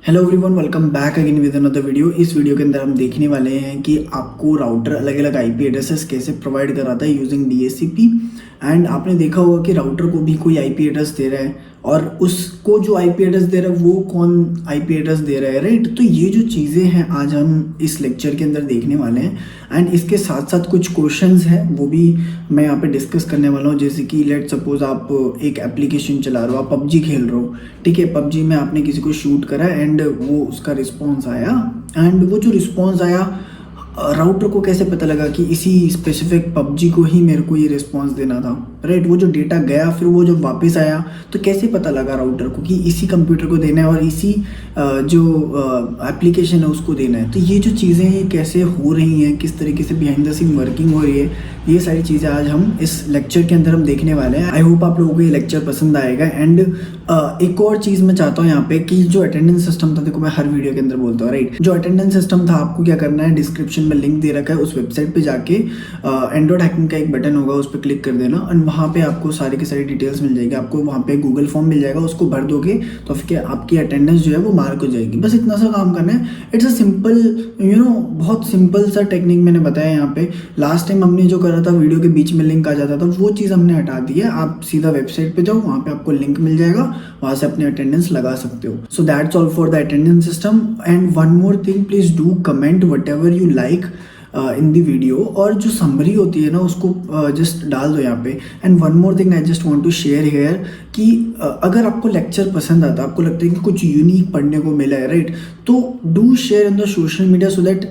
Hello everyone, welcome back again with another video. इस video के अंदर हम देखने वाले हैं कि आपको राउटर अलग अलग आईपी एड्रेसेस कैसे प्रोवाइड कराता है यूजिंग डीएचसीपी। एंड आपने देखा होगा कि राउटर को भी कोई आईपी एड्रेस दे रहा है और उसको जो आईपी एड्रेस दे रहा है वो कौन आईपी एड्रेस दे रहा है, राइट। तो ये जो चीज़ें हैं आज हम इस लेक्चर के अंदर देखने वाले हैं। एंड इसके साथ साथ कुछ क्वेश्चंस हैं वो भी मैं यहाँ पे डिस्कस करने वाला हूँ। जैसे कि लेट सपोज आप एक एप्लीकेशन चला रहे हो, आप पबजी खेल रहे हो, ठीक है। पबजी में आपने किसी को शूट करा एंड वो उसका रिस्पॉन्स आया, एंड वो जो रिस्पॉन्स आया राउटर को कैसे पता लगा कि इसी स्पेसिफिक पबजी को ही मेरे को ये रिस्पॉन्स देना था, राइट। वो जो डेटा गया फिर वो जब वापस आया तो कैसे पता लगा राउटर को कि इसी कंप्यूटर को देना है और इसी जो एप्लीकेशन है उसको देना है। तो ये जो चीज़ें हैं कैसे हो रही हैं, किस तरीके से बिहाइंड द सीन वर्किंग हो रही है, ये सारी चीज़ें आज हम इस लेक्चर के अंदर हम देखने वाले हैं। आई होप आप लोगों को ये लेक्चर पसंद आएगा। एंड एक और चीज़ मैं चाहता हूँ यहाँ पे कि जो अटेंडेंस सिस्टम था, देखो मैं हर वीडियो के अंदर बोलता हूँ, राइट। जो अटेंडेंस सिस्टम था आपको क्या करना है, डिस्क्रिप्शन में लिंक दे रखा है, उस वेबसाइट पे जाके एंड्रॉइड हैकिंग का एक बटन होगा, उस पर क्लिक कर देना एंड वहाँ पे आपको सारी की सारी डिटेल्स मिल जाएगी। आपको वहाँ पे गूगल फॉर्म मिल जाएगा, उसको भर दोगे तो फिर आपकी अटेंडेंस जो है वो मार्क हो जाएगी। बस इतना सा काम करना है। इट्स अ सिंपल बहुत सिंपल सा टेक्निक मैंने बताया यहाँ पे। लास्ट टाइम हमने जो करा था वीडियो के बीच में लिंक आ जाता था, वो चीज़ हमने हटा दी है। आप सीधा वेबसाइट पे जाओ, वहाँ पे आपको लिंक मिल जाएगा, वहाँ से अपने अटेंडेंस लगा सकते हो। So that's all for the attendance system. And one more thing, please do comment what ever you like in the video. और जो समरी होती है ना उसको जस्ट डाल दो यहाँ पे। And one more thing I just want to share here कि अगर आपको लेक्चर पसंद आता है, आपको लगता है कि कुछ यूनिक पढ़ने को मिला है, राइट, तो do share in the social media so that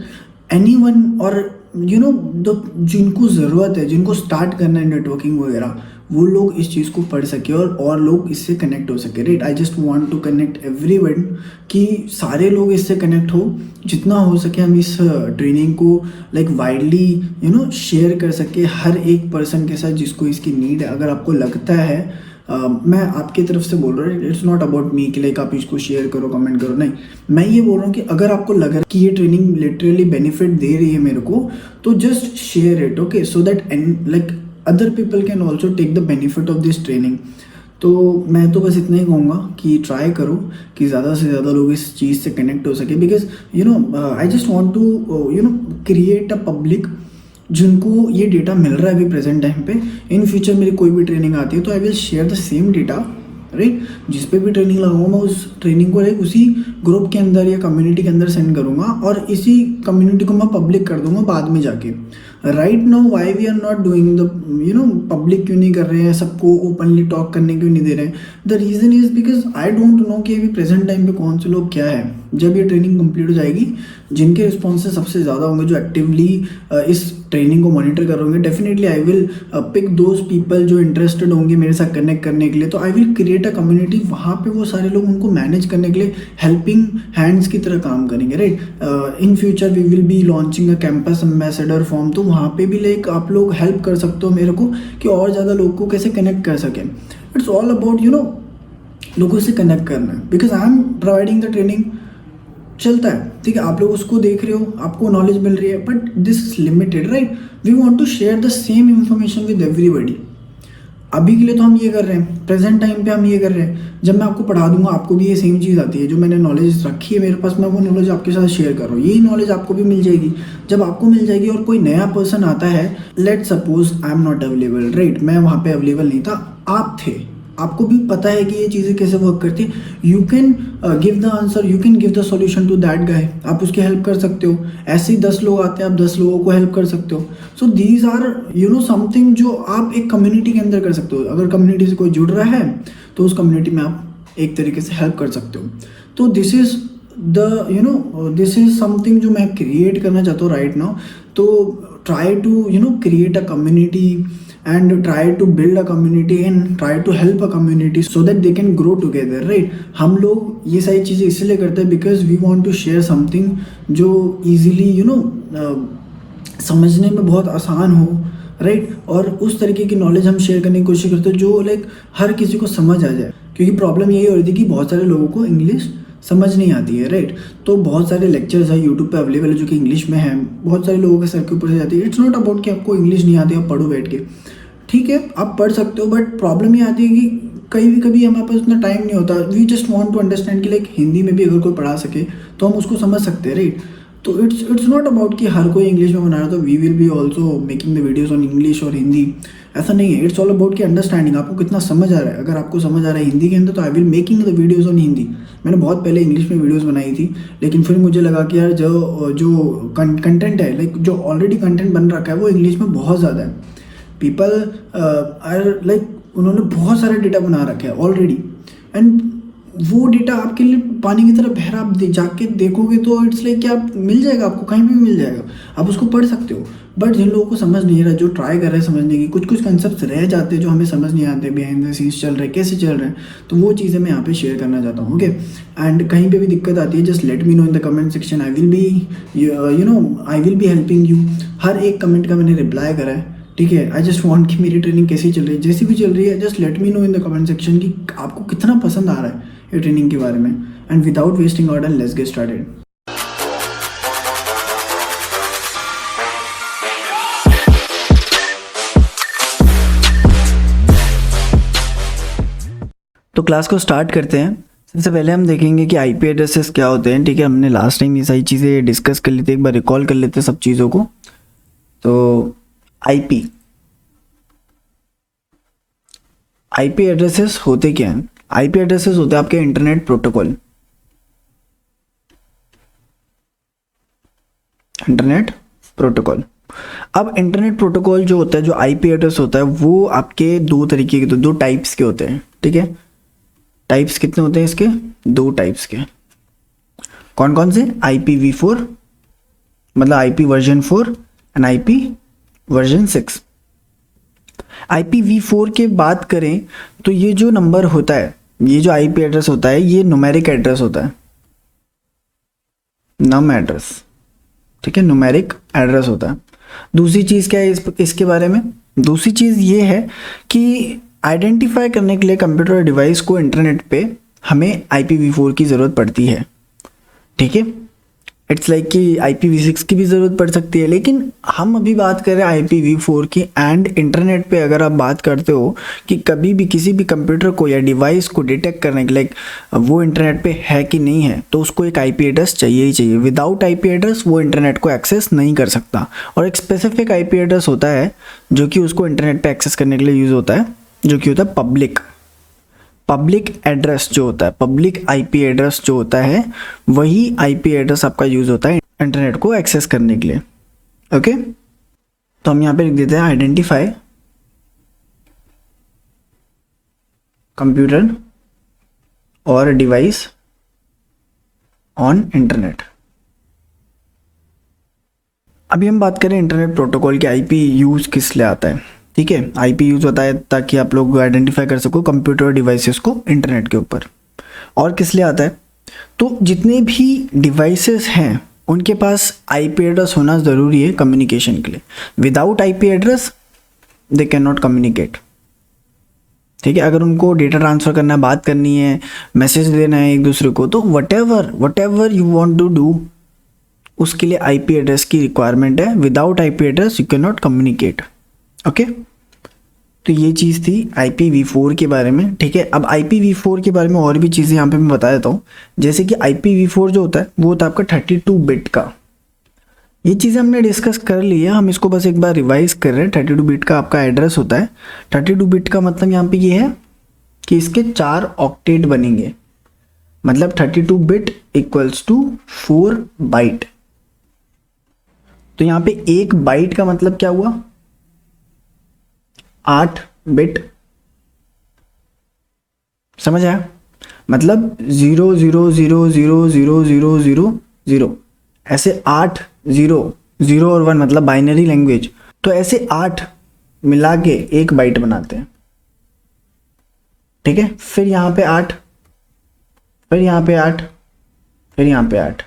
anyone और जिनको ज़रूरत है, जिनको स्टार्ट करना है नेटवर्किंग वगैरह, वो लोग इस चीज़ को पढ़ सके और लोग इससे कनेक्ट हो सके, right. I just want to connect everyone कि सारे लोग इससे कनेक्ट हो, जितना हो सके हम इस ट्रेनिंग को लाइक वाइडली शेयर कर सके हर एक पर्सन के साथ जिसको इसकी नीड है। अगर आपको लगता है मैं आपकी तरफ से बोल रहा हूँ, इट्स नॉट अबाउट मी कि लाइक आप इसको शेयर करो, कमेंट करो, नहीं। मैं ये बोल रहा हूँ कि अगर आपको लग रहा है कि ये ट्रेनिंग लिटरली बेनिफिट दे रही है मेरे को, तो just share it, okay, so that like other people can also take the benefit of this training. तो मैं तो बस इतना ही कहूँगा कि ट्राई करो कि ज़्यादा से ज़्यादा लोग इस चीज़ से कनेक्ट हो सके। Because I just want to create a public जिनको ये डेटा मिल रहा है अभी प्रेजेंट टाइम पे। इन फ्यूचर मेरी कोई भी ट्रेनिंग आती है तो I will share the same data, right. जिस पे भी ट्रेनिंग लगाऊंगा मैं उस ट्रेनिंग को लाइक उसी ग्रुप के अंदर या कम्युनिटी के अंदर सेंड करूंगा और इसी कम्युनिटी को मैं पब्लिक कर दूंगा बाद में जाके। Right now why we are not doing the public क्यों नहीं कर रहे हैं, सबको ओपनली टॉक करने क्यों नहीं दे रहे हैं? The reason is because I don't know कि अभी प्रेजेंट टाइम पे कौन से लोग क्या है। जब ये ट्रेनिंग कंप्लीट हो जाएगी, जिनके रिस्पॉन्सेज सबसे ज़्यादा होंगे, जो एक्टिवली इस ट्रेनिंग को मॉनिटर करोगे, definitely I will pick those people जो इंटरेस्टेड होंगे मेरे साथ कनेक्ट करने के लिए। तो I will create a community, वहाँ पे वो सारे लोग उनको मैनेज करने के लिए हेल्पिंग हैंड्स की तरह काम करेंगे, right. In future we will be launching a campus ambassador form, तो वहाँ पे भी लाइक आप लोग हेल्प कर सकते हो मेरे को कि और ज़्यादा लोग को कैसे कनेक्ट कर सकें। इट्स ऑल अबाउट लोगों से कनेक्ट करना है। Because I am providing the training, चलता है, ठीक है, आप लोग उसको देख रहे हो, आपको नॉलेज मिल रही है, but this is limited, right. We want to share the same information with everybody. अभी के लिए तो हम ये कर रहे हैं, प्रेजेंट टाइम पे हम ये कर रहे हैं। जब मैं आपको पढ़ा दूंगा आपको भी ये सेम चीज़ आती है, जो मैंने नॉलेज रखी है मेरे पास, मैं वो नॉलेज आपके साथ शेयर कर रहा हूँ। यही नॉलेज आपको भी मिल जाएगी। जब आपको मिल जाएगी और कोई नया पर्सन आता है, let suppose I am not available, right, मैं वहाँ पे अवेलेबल नहीं था, आप थे, आपको भी पता है कि ये चीज़ें कैसे वर्क करती है, you can give the answer, you can give the solution to that guy. आप उसकी हेल्प कर सकते हो। ऐसे ही 10 लोग आते हैं, आप 10 लोगों को हेल्प कर सकते हो। सो दीज आर समथिंग जो आप एक कम्युनिटी के अंदर कर सकते हो। अगर कम्युनिटी से कोई जुड़ रहा है तो उस कम्युनिटी में आप एक तरीके से हेल्प कर सकते हो। तो this is this is something जो मैं क्रिएट करना चाहता हूँ राइट नाउ। तो try to create a community and try to build a community and try to help a community so that they can grow together, right। हम लोग ये सारी चीज़ें इसलिए करते हैं because we want to share something जो easily समझने में बहुत आसान हो, राइट। और उस तरीके की नॉलेज हम शेयर करने की कोशिश करते हैं जो लाइक हर किसी को समझ आ जाए। क्योंकि प्रॉब्लम यही हो रही थी कि बहुत सारे लोगों को इंग्लिश समझ नहीं आती है, राइट। तो बहुत सारे लेक्चर्स है यूट्यूब पे अवेलेबल है जो कि इंग्लिश में है, बहुत सारे लोगों के सर के ऊपर से जाती है। इट्स नॉट अबाउट कि आपको इंग्लिश नहीं आती, आप पढ़ो बैठ के, ठीक है, आप पढ़ सकते हो, बट प्रॉब्लम ये आती है कि कभी कभी हमारे पास उतना टाइम नहीं होता, we just want to understand कि लाइक हिंदी में भी अगर कोई पढ़ा सके तो हम उसको समझ सकते हैं, राइट। तो इट्स नॉट अबाउट कि हर कोई इंग्लिश में बना रहा है तो we will be also making the videos on English और हिंदी, ऐसा नहीं है। इट्स ऑल अबाउट कि अंडरस्टैंडिंग, आपको कितना समझ आ रहा है। अगर आपको समझ आ रहा है हिंदी के अंदर तो I will making the videos on Hindi. मैंने बहुत पहले इंग्लिश में वीडियोज़ बनाई थी, लेकिन फिर मुझे लगा कि यार जो जो कंटेंट है, लाइक जो ऑलरेडी कंटेंट बन रखा है वो इंग्लिश में बहुत ज़्यादा है। पीपल आर लाइक उन्होंने बहुत सारे डेटा बना रखे हैं ऑलरेडी, एंड वो डेटा आपके लिए पानी की तरह बह रहा, आप जाके देखोगे तो इट्स लाइक कि आप मिल जाएगा, आपको कहीं भी मिल जाएगा, आप उसको पढ़ सकते हो। बट जिन लोगों को समझ नहीं रहा, जो ट्राई कर रहे हैं समझने की, कुछ कुछ कंसेप्ट रह जाते हैं जो हमें समझ नहीं आते, बिहाइंड द सीन्स चल रहे कैसे चल रहे हैं, तो वो चीज़ें मैं यहाँ पे शेयर करना चाहता हूँ। ओके, एंड कहीं पे भी दिक्कत आती है just let me know in the comment section, I will be I will be helping you. हर एक कमेंट का मैंने रिप्लाई करा है, ठीक है। आई जस्ट वांट कि मेरी ट्रेनिंग कैसी चल रही है, जैसी भी चल रही है, just let me know in the comment section कि आपको कितना पसंद आ रहा है ये ट्रेनिंग के बारे में। And without wasting our time let's get started. तो क्लास को स्टार्ट करते हैं। सबसे पहले हम देखेंगे कि आईपी एड्रेसेस क्या होते हैं, ठीक है। हमने लास्ट टाइम ये सारी चीज़ें डिस्कस कर ली थी, एक बार रिकॉल कर लेते हैं सब चीज़ों को। तो आईपी एड्रेसेस होते क्या हैं? आईपी एड्रेसेस होते हैं आपके इंटरनेट प्रोटोकॉल। इंटरनेट प्रोटोकॉल, अब इंटरनेट प्रोटोकॉल जो होता है, जो आईपी एड्रेस होता है, वो आपके दो तरीके के, दो टाइप्स के होते हैं, ठीक है। टाइप्स कितने होते हैं इसके? दो टाइप्स के। कौन कौन से? IPv4 मतलब IP version 4 and IP version 6। IPv4 के बात करें तो ये जो नंबर होता है, ये जो IP एड्रेस होता है, ये न्यूमेरिक एड्रेस होता है, नम एड्रेस, ठीक है, न्यूमेरिक एड्रेस होता है। दूसरी चीज़ क्या है इसके बारे में? दूसरी चीज़ ये है कि आइडेंटिफाई करने के लिए कंप्यूटर डिवाइस को इंटरनेट पे हमें IPv4 की ज़रूरत पड़ती है, ठीक है। इट्स लाइक कि IPv6 की भी ज़रूरत पड़ सकती है, लेकिन हम अभी बात कर रहे हैं IPv4 की। एंड इंटरनेट पे अगर आप बात करते हो कि कभी भी किसी भी कंप्यूटर को या डिवाइस को डिटेक्ट करने के लिए वो इंटरनेट पे है कि नहीं है, तो उसको एक IP एड्रेस चाहिए ही चाहिए। विदाउट IP एड्रेस वो इंटरनेट को एक्सेस नहीं कर सकता। और एक स्पेसिफिक IP एड्रेस होता है जो कि उसको इंटरनेट पर एक्सेस करने के लिए यूज़ होता है, जो कि होता है पब्लिक एड्रेस। जो होता है पब्लिक IP एड्रेस जो होता है, वही IP एड्रेस आपका यूज़ होता है इंटरनेट को एक्सेस करने के लिए। ओके, तो हम यहाँ पे लिख देते हैं आइडेंटिफाई कंप्यूटर और डिवाइस ऑन इंटरनेट। अभी हम बात करें इंटरनेट प्रोटोकॉल के IP यूज़ किस लिए आता है, ठीक है। IP यूज़ होता है ताकि आप लोग आइडेंटिफाई कर सको कंप्यूटर डिवाइसेस को इंटरनेट के ऊपर। और किस लिए आता है? तो जितने भी डिवाइसेस हैं उनके पास IP एड्रेस होना ज़रूरी है कम्युनिकेशन के लिए। Without IP address they can not communicate, ठीक है। अगर उनको डेटा ट्रांसफ़र करना है, बात करनी है, मैसेज देना है एक दूसरे को, तो whatever you want to do, उसके लिए IP एड्रेस की रिक्वायरमेंट है। Without IP address you can not communicate. Okay, तो ये चीज़ थी IPv4 के बारे में, ठीक है। अब IPv4 के बारे में और भी चीज़ें यहाँ पे मैं बता देता हूँ। जैसे कि IPv4 जो होता है वो होता है आपका 32 बिट का। ये चीज़ें हमने डिस्कस कर ली है, हम इसको बस एक बार रिवाइज कर रहे हैं। 32 बिट का आपका एड्रेस होता है। 32 बिट का मतलब यहाँ पे ये है कि इसके 4 ऑक्टेट बनेंगे, मतलब 32 बिट इक्वल्स टू 4 बाइट। तो यहाँ पे एक बाइट का मतलब क्या हुआ? 8 बिट। समझ आया? मतलब 0 0 0 0 0 0 0 0, ऐसे 8 0 और 1 मतलब बाइनरी लैंग्वेज। तो ऐसे 8 मिला के एक बाइट बनाते हैं, ठीक है। फिर यहाँ पे 8, फिर यहाँ पे 8, फिर यहाँ पे 8,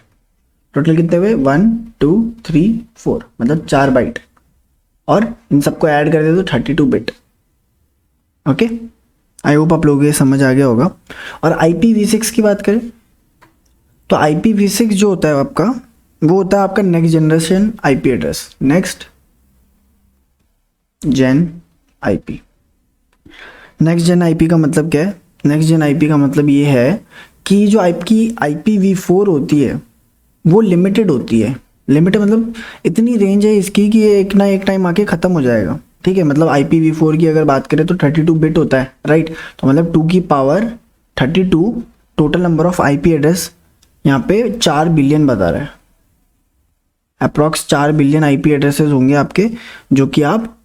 टोटल कितने हुए? 1 2 3 4, मतलब 4 बाइट। और इन सबको ऐड कर दे तो 32 बिट। ओके, आई होप आप लोगों को समझ आ गया होगा। और IPv6 की बात करें तो IPv6 जो होता है आपका, वो होता है आपका next generation IP address, next gen IP। Next gen IP का मतलब क्या है? नेक्स्ट जेन आईपी का मतलब ये है कि जो आपकी IPv4 होती है वो लिमिटेड होती है। लिमिटेड मतलब इतनी रेंज है इसकी कि ये एक ना एक टाइम आके ख़त्म हो जाएगा, ठीक है। मतलब IPv4 की अगर बात करें तो 32 बिट होता है, राइट। तो मतलब 2 की power 32 total number of IP address यहाँ पे 4 बिलियन बता रहा है। अप्रॉक्स 4 बिलियन IP एड्रेसेस होंगे आपके, जो कि आप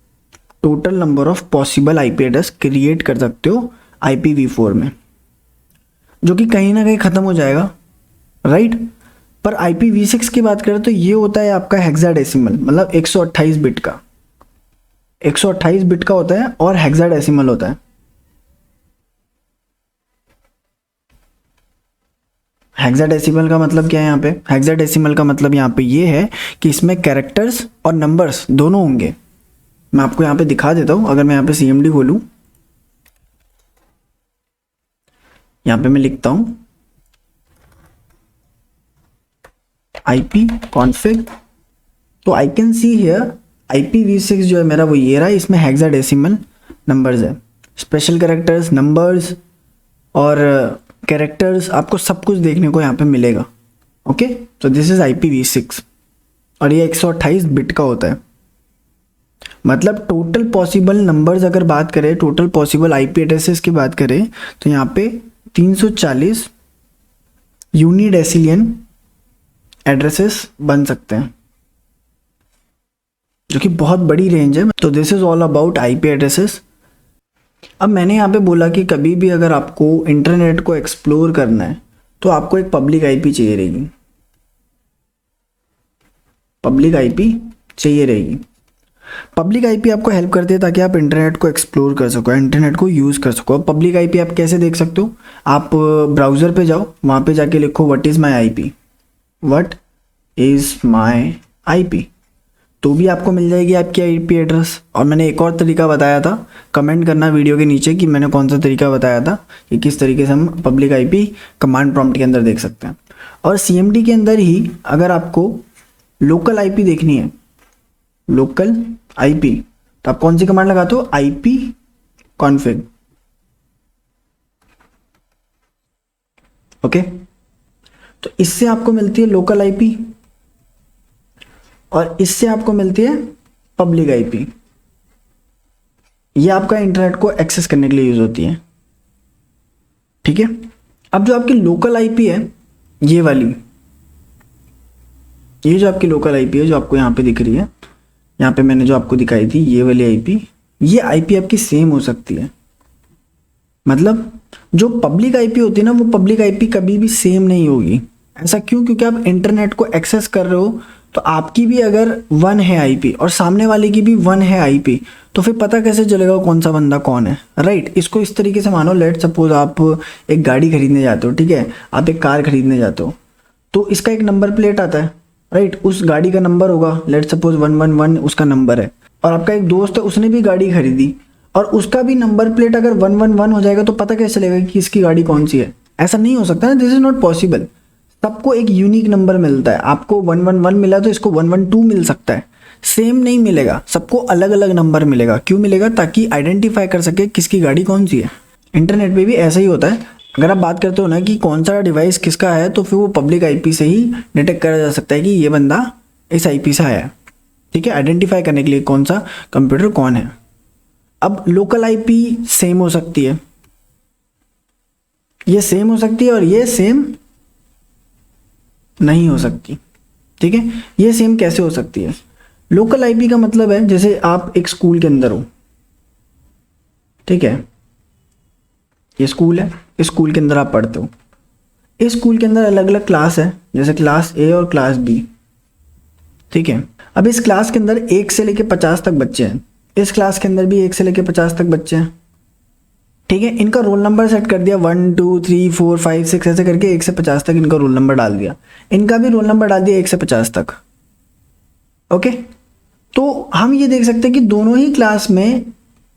total number of possible IP address create कर सकते हो IPv4 में, जो कि कहीं ना कहीं ख़त्म हो जाएगा, राइट। पर IPv6 की बात करें तो ये होता है आपका हेक्साडेसिमल, मतलब 128 बिट का, 128 बिट का होता है और हेक्साडेसिमल होता है। हेक्साडेसिमल का मतलब क्या है यहाँ पे? हेक्साडेसिमल का मतलब यहाँ पे ये है कि इसमें कैरेक्टर्स और नंबर्स दोनों होंगे। मैं आपको यहाँ पे दिखा देता हूँ। अगर मैं यहाँ पे CMD खोलूँ, यहाँ पे मैं लिखता हूँ IP config, तो I can see here IPv6 जो है मेरा वो ये रहा, इसमें हेक्साडेसिमल नंबर्स है, स्पेशल कैरेक्टर्स, नंबर्स और कैरेक्टर्स, आपको सब कुछ देखने को यहाँ पे मिलेगा। ओके, तो दिस इज IPv6 और ये 128 बिट का होता है। मतलब टोटल पॉसिबल नंबर्स अगर बात करें, टोटल पॉसिबल IP एड्रेसेस की बात करें तो यहाँ पे 340 यूनिडेसिलियन एड्रेसेस बन सकते हैं, जो कि बहुत बड़ी रेंज है। तो this is all about IP addresses. अब मैंने यहाँ पे बोला कि कभी भी अगर आपको इंटरनेट को एक्सप्लोर करना है तो आपको एक पब्लिक IP चाहिए रहेगी, पब्लिक IP चाहिए रहेगी। पब्लिक IP आपको हेल्प करती है ताकि आप इंटरनेट को एक्सप्लोर कर सको, इंटरनेट को यूज़ कर सको। अब पब्लिक IP आप कैसे देख सकते हो? आप ब्राउज़र पे जाओ, वहाँ पे जाके लिखो what is my IP, what is my IP, तो भी आपको मिल जाएगी आपकी IP एड्रेस। और मैंने एक और तरीका बताया था, कमेंट करना वीडियो के नीचे कि मैंने कौन सा तरीका बताया था कि किस तरीके से हम पब्लिक IP कमांड प्रॉम्प्ट के अंदर देख सकते हैं। और CMD के अंदर ही अगर आपको लोकल IP देखनी है, लोकल IP, तो आप कौन सी कमांड लगाते हो? IP config। ओके, तो इससे आपको मिलती है लोकल IP और इससे आपको मिलती है पब्लिक IP। ये आपका इंटरनेट को एक्सेस करने के लिए यूज होती है, ठीक है। अब जो आपकी लोकल IP है, ये वाली, ये जो आपकी लोकल IP है जो आपको यहाँ पे दिख रही है, यहाँ पे मैंने जो आपको दिखाई थी ये वाली IP, ये IP आपकी सेम हो सकती है। मतलब जो पब्लिक IP होती है ना, वो पब्लिक IP कभी भी सेम नहीं होगी। ऐसा क्यों? क्योंकि आप इंटरनेट को एक्सेस कर रहे हो, तो आपकी भी अगर 1 है IP और सामने वाले की भी 1 है IP, तो फिर पता कैसे चलेगा कौन सा बंदा कौन है, राइट। इसको इस तरीके से मानो, लेट सपोज आप एक गाड़ी खरीदने जाते हो, ठीक है, आप एक कार खरीदने जाते हो, तो इसका एक नंबर प्लेट आता है, राइट। उस गाड़ी का नंबर होगा, लेट सपोज 111 उसका नंबर है। और आपका एक दोस्त है, उसने भी गाड़ी खरीदी और उसका भी नंबर प्लेट अगर 111 हो जाएगा, तो पता कैसे चलेगा कि इसकी गाड़ी कौन सी है? ऐसा नहीं हो सकता ना, दिस इज नॉट पॉसिबल। सबको एक यूनिक नंबर मिलता है। आपको 111 मिला तो इसको 112 मिल सकता है, सेम नहीं मिलेगा, सबको अलग अलग नंबर मिलेगा। क्यों मिलेगा? ताकि आइडेंटिफाई कर सके किसकी गाड़ी कौन सी है। इंटरनेट पे भी ऐसा ही होता है। अगर आप बात करते हो ना कि कौन सा डिवाइस किसका है, तो फिर वो पब्लिक IP से ही डिटेक्ट करा जा सकता है कि ये बंदा इस IP से आया है, ठीक है, आइडेंटिफाई करने के लिए कौन सा कंप्यूटर कौन है। अब लोकल IP सेम हो सकती है, ये सेम हो सकती है और ये सेम नहीं हो सकती, ठीक है। ये सेम कैसे हो सकती है? लोकल IP का मतलब है जैसे आप एक स्कूल के अंदर हो, ठीक है, ये स्कूल है, इस स्कूल के अंदर आप पढ़ते हो। इस स्कूल के अंदर अलग अलग क्लास है, जैसे क्लास A और क्लास B, ठीक है। अब इस क्लास के अंदर 1 से लेके 50 तक बच्चे हैं, इस क्लास के अंदर भी 1 से लेके 50 तक बच्चे हैं, ठीक है। इनका रोल नंबर सेट कर दिया 1 2 3 4 5 6 ऐसे करके 1 से 50 तक इनका रोल नंबर डाल दिया, इनका भी रोल नंबर डाल दिया 1 से 50 तक। ओके, तो हम ये देख सकते हैं कि दोनों ही क्लास में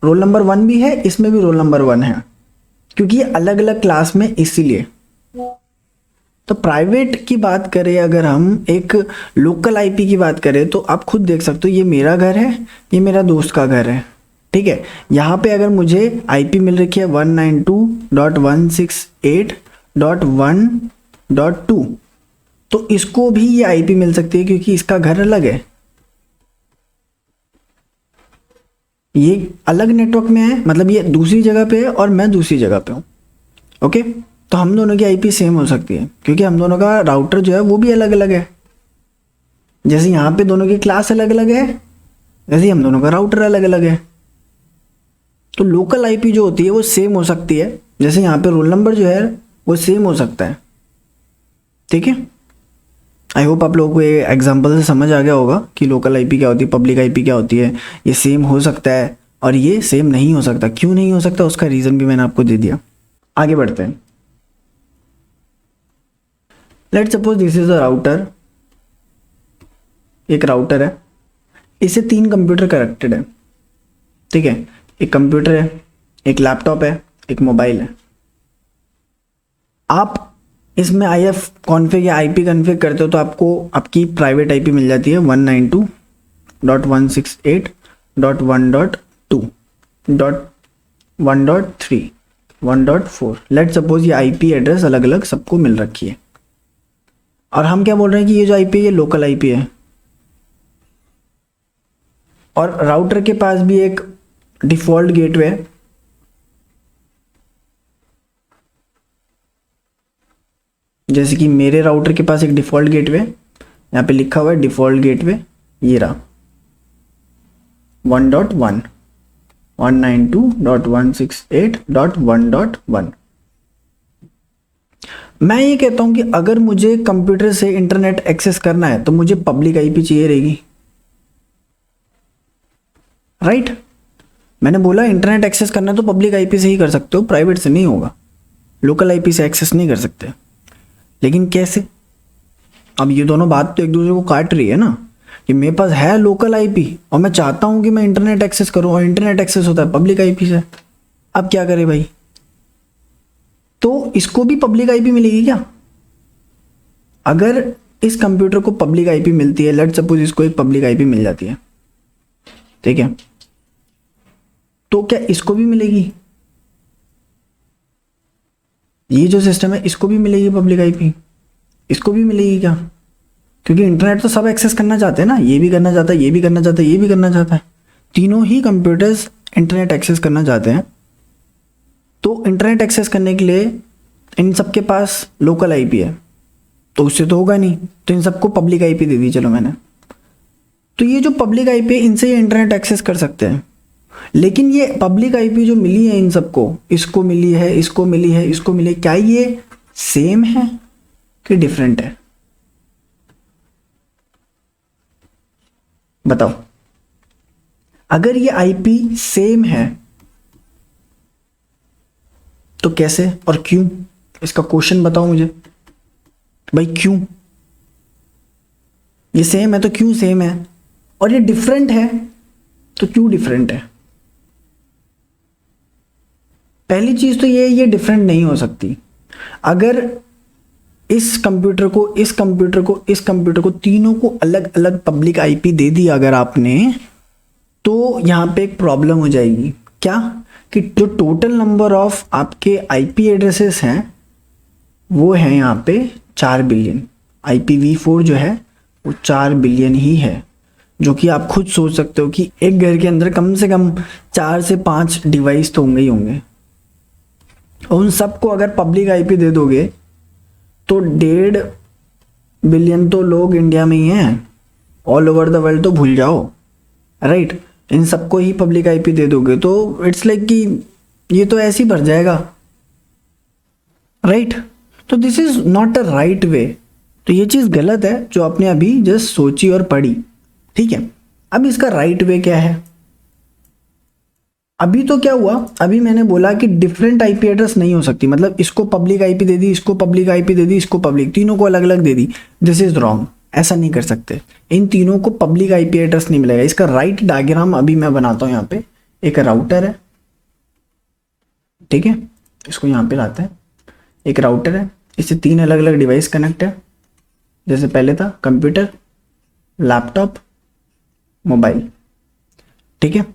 रोल नंबर 1 भी है, इसमें भी रोल नंबर 1 है, क्योंकि ये अलग अलग क्लास में, इसीलिए। तो प्राइवेट की बात करें, अगर हम एक लोकल IP की बात करें, तो आप खुद देख सकते हो, ये मेरा घर है, ये मेरा दोस्त का घर है, ठीक है, यहाँ पे अगर मुझे आईपी मिल रखी है 192.168.1.2, तो इसको भी ये आईपी मिल सकती है क्योंकि इसका घर अलग है, ये अलग नेटवर्क में है, मतलब ये दूसरी जगह पे है और मैं दूसरी जगह पे हूँ। ओके, तो हम दोनों की आईपी सेम हो सकती है क्योंकि हम दोनों का राउटर जो है वो भी अलग अलग है। जैसे यहाँ पे दोनों की क्लास अलग अलग है, वैसे ही हम दोनों का राउटर अलग अलग है। तो लोकल आईपी जो होती है वो सेम हो सकती है, जैसे यहाँ पे रोल नंबर जो है वो सेम हो सकता है। ठीक है, आई होप आप लोगों को ये एग्जांपल से समझ आ गया होगा कि लोकल आईपी क्या होती है, पब्लिक आईपी क्या होती है। ये सेम हो सकता है और ये सेम नहीं हो सकता। क्यों नहीं हो सकता उसका रीज़न भी मैंने आपको दे दिया। आगे बढ़ते हैं। Let's suppose this is a router, एक राउटर है, इसे 3 कंप्यूटर कनेक्टेड है। ठीक है, एक कंप्यूटर है, एक लैपटॉप है, एक मोबाइल है। आप इसमें IF कॉन्फ़िग या IP कॉन्फ़िग करते हो तो आपको आपकी प्राइवेट IP मिल जाती है 192.168.1.2.1.3 1.4। लेट सपोज ये IP एड्रेस अलग अलग सबको मिल रखी है और हम क्या बोल रहे हैं कि ये जो IP है ये लोकल IP है। और राउटर के पास भी एक डिफ़ॉल्ट गेटवे है, जैसे कि मेरे राउटर के पास एक डिफ़ॉल्ट गेटवे, यहाँ पे लिखा हुआ है डिफ़ॉल्ट गेटवे, ये रहा 1.1 192.168.1.1। मैं ये कहता हूँ कि अगर मुझे कंप्यूटर से इंटरनेट एक्सेस करना है तो मुझे पब्लिक आईपी चाहिए रहेगी, राइट? मैंने बोला इंटरनेट एक्सेस करना है तो पब्लिक आईपी से ही कर सकते हो, प्राइवेट से नहीं होगा, लोकल आईपी से एक्सेस नहीं कर सकते। लेकिन कैसे? अब ये दोनों बात तो एक दूसरे को काट रही है ना, कि मेरे पास है लोकल आईपी और मैं चाहता हूँ कि मैं इंटरनेट एक्सेस करूँ और इंटरनेट एक्सेस होता है पब्लिक आईपी से। अब क्या करें भाई? तो इसको भी पब्लिक आईपी मिलेगी क्या? अगर इस कंप्यूटर को पब्लिक आईपी मिलती है, लेट्स सपोज इसको एक पब्लिक आईपी मिल जाती है, ठीक है, तो क्या इसको भी मिलेगी? ये जो सिस्टम है इसको भी मिलेगी पब्लिक आईपी? इसको भी मिलेगी क्या? क्योंकि इंटरनेट तो सब एक्सेस करना चाहते हैं ना, ये भी करना चाहता है, ये भी करना चाहता है, ये भी करना चाहता है, तीनों ही कंप्यूटर्स इंटरनेट एक्सेस करना चाहते हैं। तो इंटरनेट एक्सेस करने के लिए इन सब के पास लोकल आईपी है, तो उससे तो होगा नहीं, तो इन सबको पब्लिक आईपी दे दी चलो मैंने। तो ये जो पब्लिक आईपी है इनसे ये इंटरनेट एक्सेस कर सकते हैं। लेकिन ये पब्लिक आईपी जो मिली है इन सबको, इसको मिली है, इसको मिली है, इसको मिली है, क्या ये सेम है कि डिफरेंट है? बताओ। अगर ये आईपी सेम है तो कैसे और क्यों? इसका क्वेश्चन बताओ मुझे भाई, क्यों? ये सेम है तो क्यों सेम है, और ये डिफरेंट है तो क्यों डिफरेंट है? पहली चीज तो ये डिफरेंट नहीं हो सकती। अगर इस कंप्यूटर को, इस कंप्यूटर को, इस कंप्यूटर को, तीनों को अलग अलग पब्लिक आईपी दे दी अगर आपने, तो यहाँ पे एक प्रॉब्लम हो जाएगी। क्या? कि जो टोटल नंबर ऑफ आपके आईपी एड्रेसेस हैं वो है यहाँ पे 4 बिलियन। IPv4 जो है वो 4 बिलियन ही है, जो कि आप खुद सोच सकते हो कि एक घर के अंदर कम से कम 4 से 5 डिवाइस तो होंगे ही होंगे। और उन सबको अगर पब्लिक आईपी दे दोगे तो 1.5 बिलियन तो लोग इंडिया में ही हैं, ऑल ओवर द वर्ल्ड तो भूल जाओ, राइट? इन सबको ही पब्लिक आईपी दे दोगे तो इट्स लाइक कि ये तो ऐसे ही भर जाएगा, राइट? तो this is not a right way. तो ये चीज़ गलत है जो आपने अभी जस्ट सोची और पढ़ी, ठीक है? अब इसका राइट वे क्या है? अभी तो क्या हुआ, अभी मैंने बोला कि डिफरेंट आईपी एड्रेस नहीं हो सकती, मतलब इसको पब्लिक आईपी दे दी, इसको पब्लिक आईपी दे दी, इसको पब्लिक, तीनों को अलग अलग दे दी। दिस इज रॉन्ग, ऐसा नहीं कर सकते। इन तीनों को पब्लिक आईपी एड्रेस नहीं मिलेगा। इसका राइट डायग्राम अभी मैं बनाता हूँ। यहाँ पे एक राउटर है, ठीक है, इसको यहाँ पे लाते हैं। एक राउटर है, इससे 3 अलग अलग डिवाइस कनेक्ट है, जैसे पहले था कंप्यूटर, लैपटॉप, मोबाइल, ठीक है।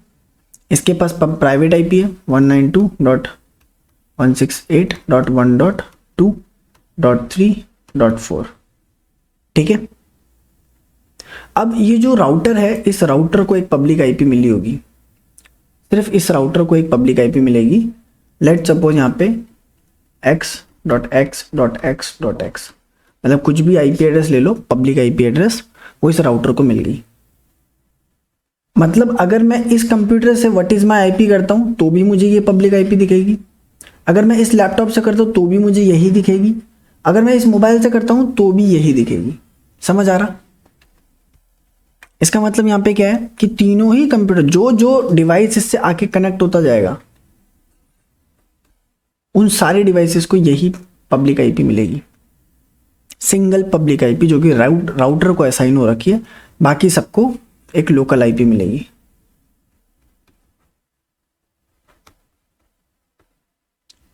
इसके पास प्राइवेट आईपी है 192.168.1.2.3.4, ठीक है। अब ये जो राउटर है, इस राउटर को एक पब्लिक आईपी मिली होगी, सिर्फ इस राउटर को एक पब्लिक आईपी मिलेगी। लेट सपोज यहाँ पे x.x.x.x, मतलब कुछ भी आईपी एड्रेस ले लो, पब्लिक आईपी एड्रेस, वो इस राउटर को मिल गई। मतलब अगर मैं इस कंप्यूटर से व्हाट इज माई आईपी करता हूं तो भी मुझे ये पब्लिक आईपी दिखेगी, अगर मैं इस लैपटॉप से करता हूं तो भी मुझे यही दिखेगी, अगर मैं इस मोबाइल से करता हूं तो भी यही दिखेगी। समझ आ रहा? इसका मतलब यहाँ पे क्या है कि तीनों ही कंप्यूटर, जो जो डिवाइस इससे आके कनेक्ट होता जाएगा, उन सारे डिवाइसेस को यही पब्लिक आईपी मिलेगी, सिंगल पब्लिक आईपी, जो कि राउटर को असाइन हो रखी है, बाकी सबको एक लोकल आईपी मिलेगी।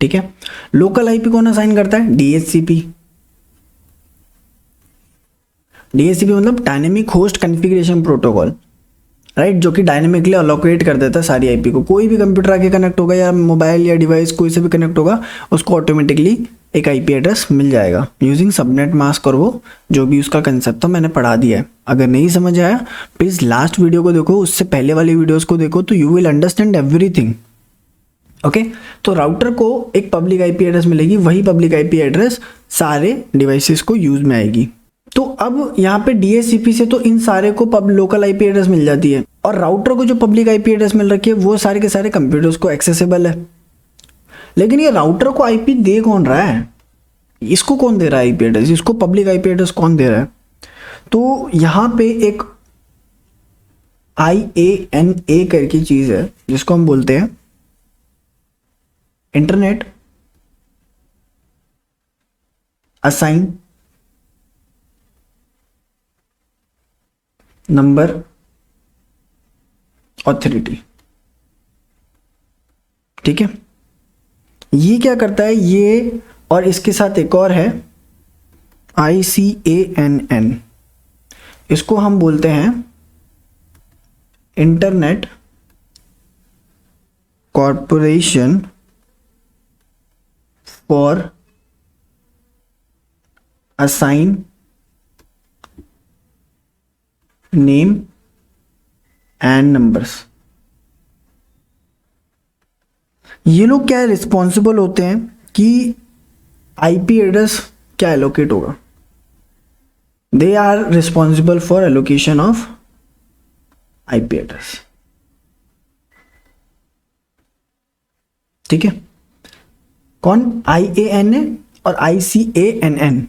ठीक है, लोकल आईपी कौन असाइन करता है? डीएचसीपी। डीएचसीपी मतलब dynamic host configuration protocol, right, जो कि डायनेमिकली अलोकेट कर देता है सारी आईपी को। कोई भी कंप्यूटर आके कनेक्ट होगा या मोबाइल या डिवाइस कोई से भी कनेक्ट होगा, उसको ऑटोमेटिकली एक आईपी एड्रेस मिल जाएगा यूजिंग सबनेट मास्क, और वो जो भी उसका कंसेप्ट था मैंने पढ़ा दिया है। अगर नहीं समझ आया प्लीज़ लास्ट वीडियो को देखो, उससे पहले वाली वीडियोस को देखो, तो you will understand everything. Okay, तो राउटर को एक पब्लिक आईपी एड्रेस मिलेगी, वही पब्लिक आईपी एड्रेस सारे डिवाइसेस को यूज में आएगी। तो अब यहाँ पे डीएचसीपी से तो इन सारे को लोकल आईपी एड्रेस मिल जाती है, और राउटर को जो पब्लिक आईपी एड्रेस मिल रखी है वो सारे के सारे कंप्यूटर्स को एक्सेसिबल है। लेकिन ये राउटर को आईपी दे कौन रहा है? इसको कौन दे रहा है आईपी एड्रेस? इसको पब्लिक आईपी एड्रेस कौन दे रहा है? तो यहाँ पे एक IANA करके चीज है जिसको हम बोलते हैं इंटरनेट असाइन नंबर ऑथोरिटी। ठीक है, ये क्या करता है ये, और इसके साथ एक और है ICANN, इसको हम बोलते हैं internet corporation for assign name and numbers. ये लोग क्या रिस्पॉन्सिबल होते हैं कि आईपी एड्रेस क्या एलोकेट होगा? They are responsible for allocation of IP address. ठीक है, कौन? IANA और ICANN,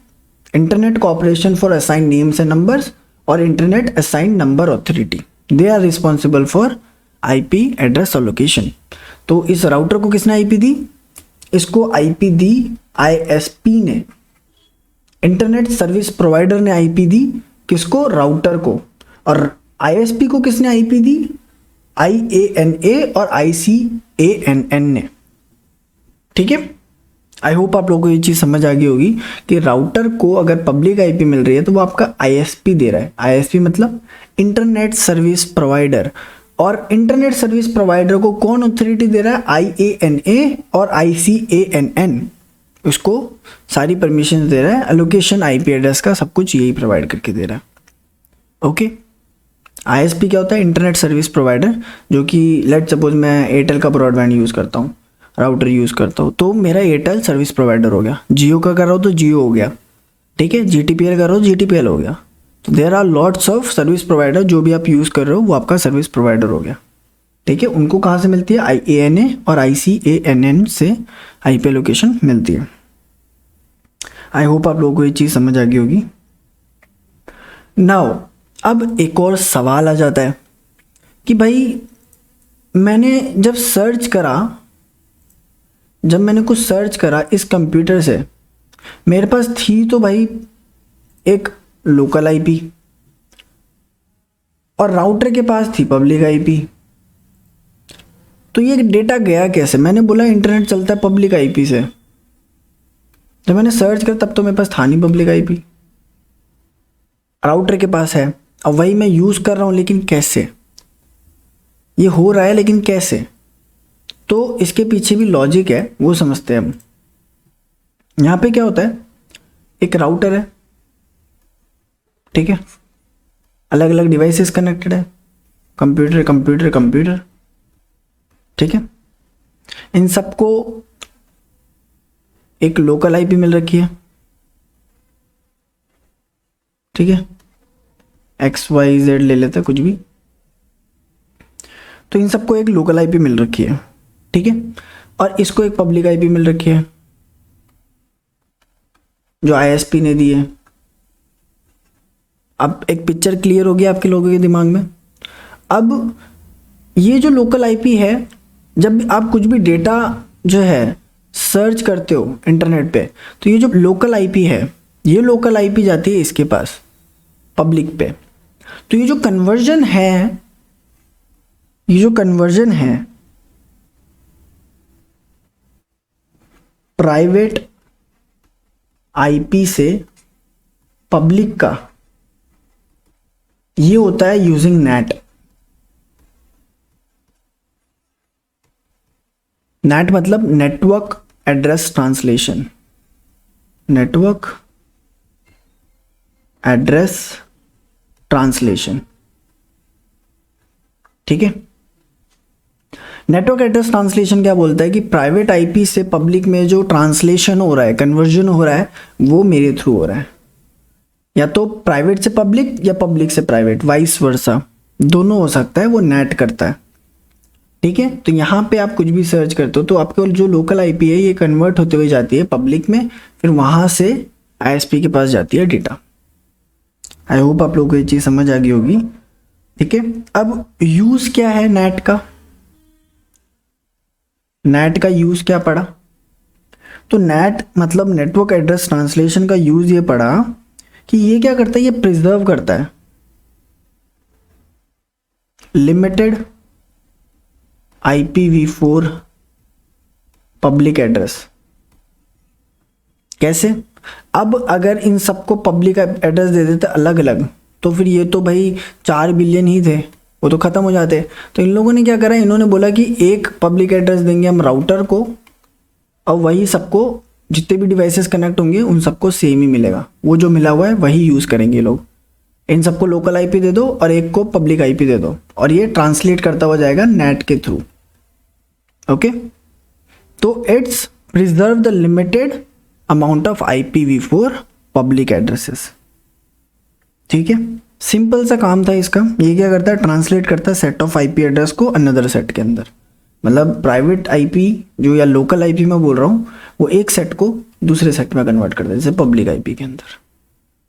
internet corporation for assign names and numbers, और internet assign number authority, they are responsible for IP address allocation. तो इस router को किसने आईपी दी? इसको आईपी दी ISP ने, इंटरनेट सर्विस प्रोवाइडर ने आईपी दी किसको? राउटर को। और ISP को किसने आईपी दी? IANA और ICANN ने। ठीक है, आई होप आप लोगों को ये चीज़ समझ आ गई होगी कि राउटर को अगर पब्लिक आईपी मिल रही है तो वो आपका ISP दे रहा है। ISP मतलब इंटरनेट सर्विस प्रोवाइडर, और इंटरनेट सर्विस प्रोवाइडर को कौन अथॉरिटी दे रहा है? IANA और ICANN, उसको सारी परमिशन दे रहा है, एलोकेशन आईपी एड्रेस का सब कुछ यही प्रोवाइड करके दे रहा है। ओके, ISP क्या होता है? इंटरनेट सर्विस प्रोवाइडर, जो कि लेट सपोज मैं एयरटेल का ब्रॉडबैंड यूज़ करता हूँ, राउटर यूज़ करता हूँ, तो मेरा एयरटेल सर्विस प्रोवाइडर हो गया। जियो का कर रहा हूँ तो जियो हो गया, ठीक है। GTPL कर रहा हूँ, GTPL हो गया। तो there are lots of service provider, जो भी आप यूज़ कर रहे हो वो आपका सर्विस प्रोवाइडर हो गया, ठीक है। उनको कहाँ से मिलती है? IANA और ICANN से आईपी लोकेशन मिलती है। आई होप आप लोगों को ये चीज़ समझ आ गई होगी। नाउ अब एक और सवाल आ जाता है कि भाई मैंने जब मैंने कुछ सर्च करा इस कंप्यूटर से, मेरे पास थी तो भाई एक लोकल आईपी, और राउटर के पास थी पब्लिक आईपी। तो ये डेटा गया कैसे? मैंने बोला इंटरनेट चलता है पब्लिक आईपी से, जब मैंने सर्च करा तब तो मेरे पास था नहीं पब्लिक आईपी, राउटर के पास है, अब वही मैं यूज़ कर रहा हूँ, लेकिन कैसे? ये हो रहा है लेकिन कैसे, तो इसके पीछे भी लॉजिक है, वो समझते हैं हम। यहाँ पे क्या होता है, एक राउटर है, ठीक है, अलग अलग डिवाइसेस कनेक्टेड है, कंप्यूटर कंप्यूटर कंप्यूटर, ठीक है। इन सबको एक लोकल आईपी मिल रखी है, ठीक है, XYZ ले लेते हैं कुछ भी, तो इन सबको एक लोकल आईपी मिल रखी है, ठीक है, और इसको एक पब्लिक आईपी मिल रखी है जो ISP ने दी है। अब एक पिक्चर क्लियर हो गया आपके लोगों के दिमाग में। अब ये जो लोकल आईपी है, जब आप कुछ भी डेटा जो है सर्च करते हो इंटरनेट पे, तो ये जो लोकल आईपी है, ये लोकल आईपी जाती है इसके पास पब्लिक पे। तो ये जो कन्वर्जन है, ये जो कन्वर्जन है प्राइवेट आईपी से पब्लिक का, ये होता है यूजिंग नेट। नेट मतलब network address translation, network address translation, ठीक है। नेटवर्क एड्रेस ट्रांसलेशन क्या बोलता है कि प्राइवेट आईपी से पब्लिक में जो ट्रांसलेशन हो रहा है, कन्वर्जन हो रहा है, वो मेरे थ्रू हो रहा है, या तो प्राइवेट से पब्लिक या पब्लिक से प्राइवेट, वाइस वर्सा, दोनों हो सकता है, वो नेट करता है, ठीक है। तो यहाँ पे आप कुछ भी सर्च करते हो तो आपके जो लोकल आईपी है ये कन्वर्ट होते हुए जाती है पब्लिक में, फिर वहाँ से ISP के पास जाती है डेटा। आई होप आप लोगों को ये चीज़ समझ आ गई होगी, ठीक है। अब यूज़ क्या है नेट का, नेट का यूज़ क्या पड़ा, तो नेट मतलब नेटवर्क एड्रेस ट्रांसलेशन का यूज़ ये पड़ा कि ये क्या करता है, ये प्रिजर्व करता है लिमिटेड IPv4 पब्लिक एड्रेस। कैसे, अब अगर इन सबको पब्लिक एड्रेस दे देते अलग अलग, तो फिर ये तो भाई 4 बिलियन ही थे, वो तो ख़त्म हो जाते। तो इन लोगों ने क्या करा, इन्होंने बोला कि एक पब्लिक एड्रेस देंगे हम राउटर को, और वही सबको जितने भी डिवाइसेस कनेक्ट होंगे उन सबको सेम ही मिलेगा, वो जो मिला हुआ है वही यूज़ करेंगे लोग। इन सबको लोकल आईपी दे दो और एक को पब्लिक आईपी दे दो, और ये ट्रांसलेट करता हुआ जाएगा नेट के थ्रू, ओके। तो it's preserve the limited amount of IPv4 public addresses, ठीक है। सिंपल सा काम था इसका। ये क्या करता है, ट्रांसलेट करता है सेट ऑफ IP एड्रेस को अनदर सेट के अंदर, मतलब प्राइवेट IP जो या लोकल IP मैं बोल रहा हूँ, वो एक सेट को दूसरे सेट में कन्वर्ट करता है, जैसे पब्लिक IP के अंदर,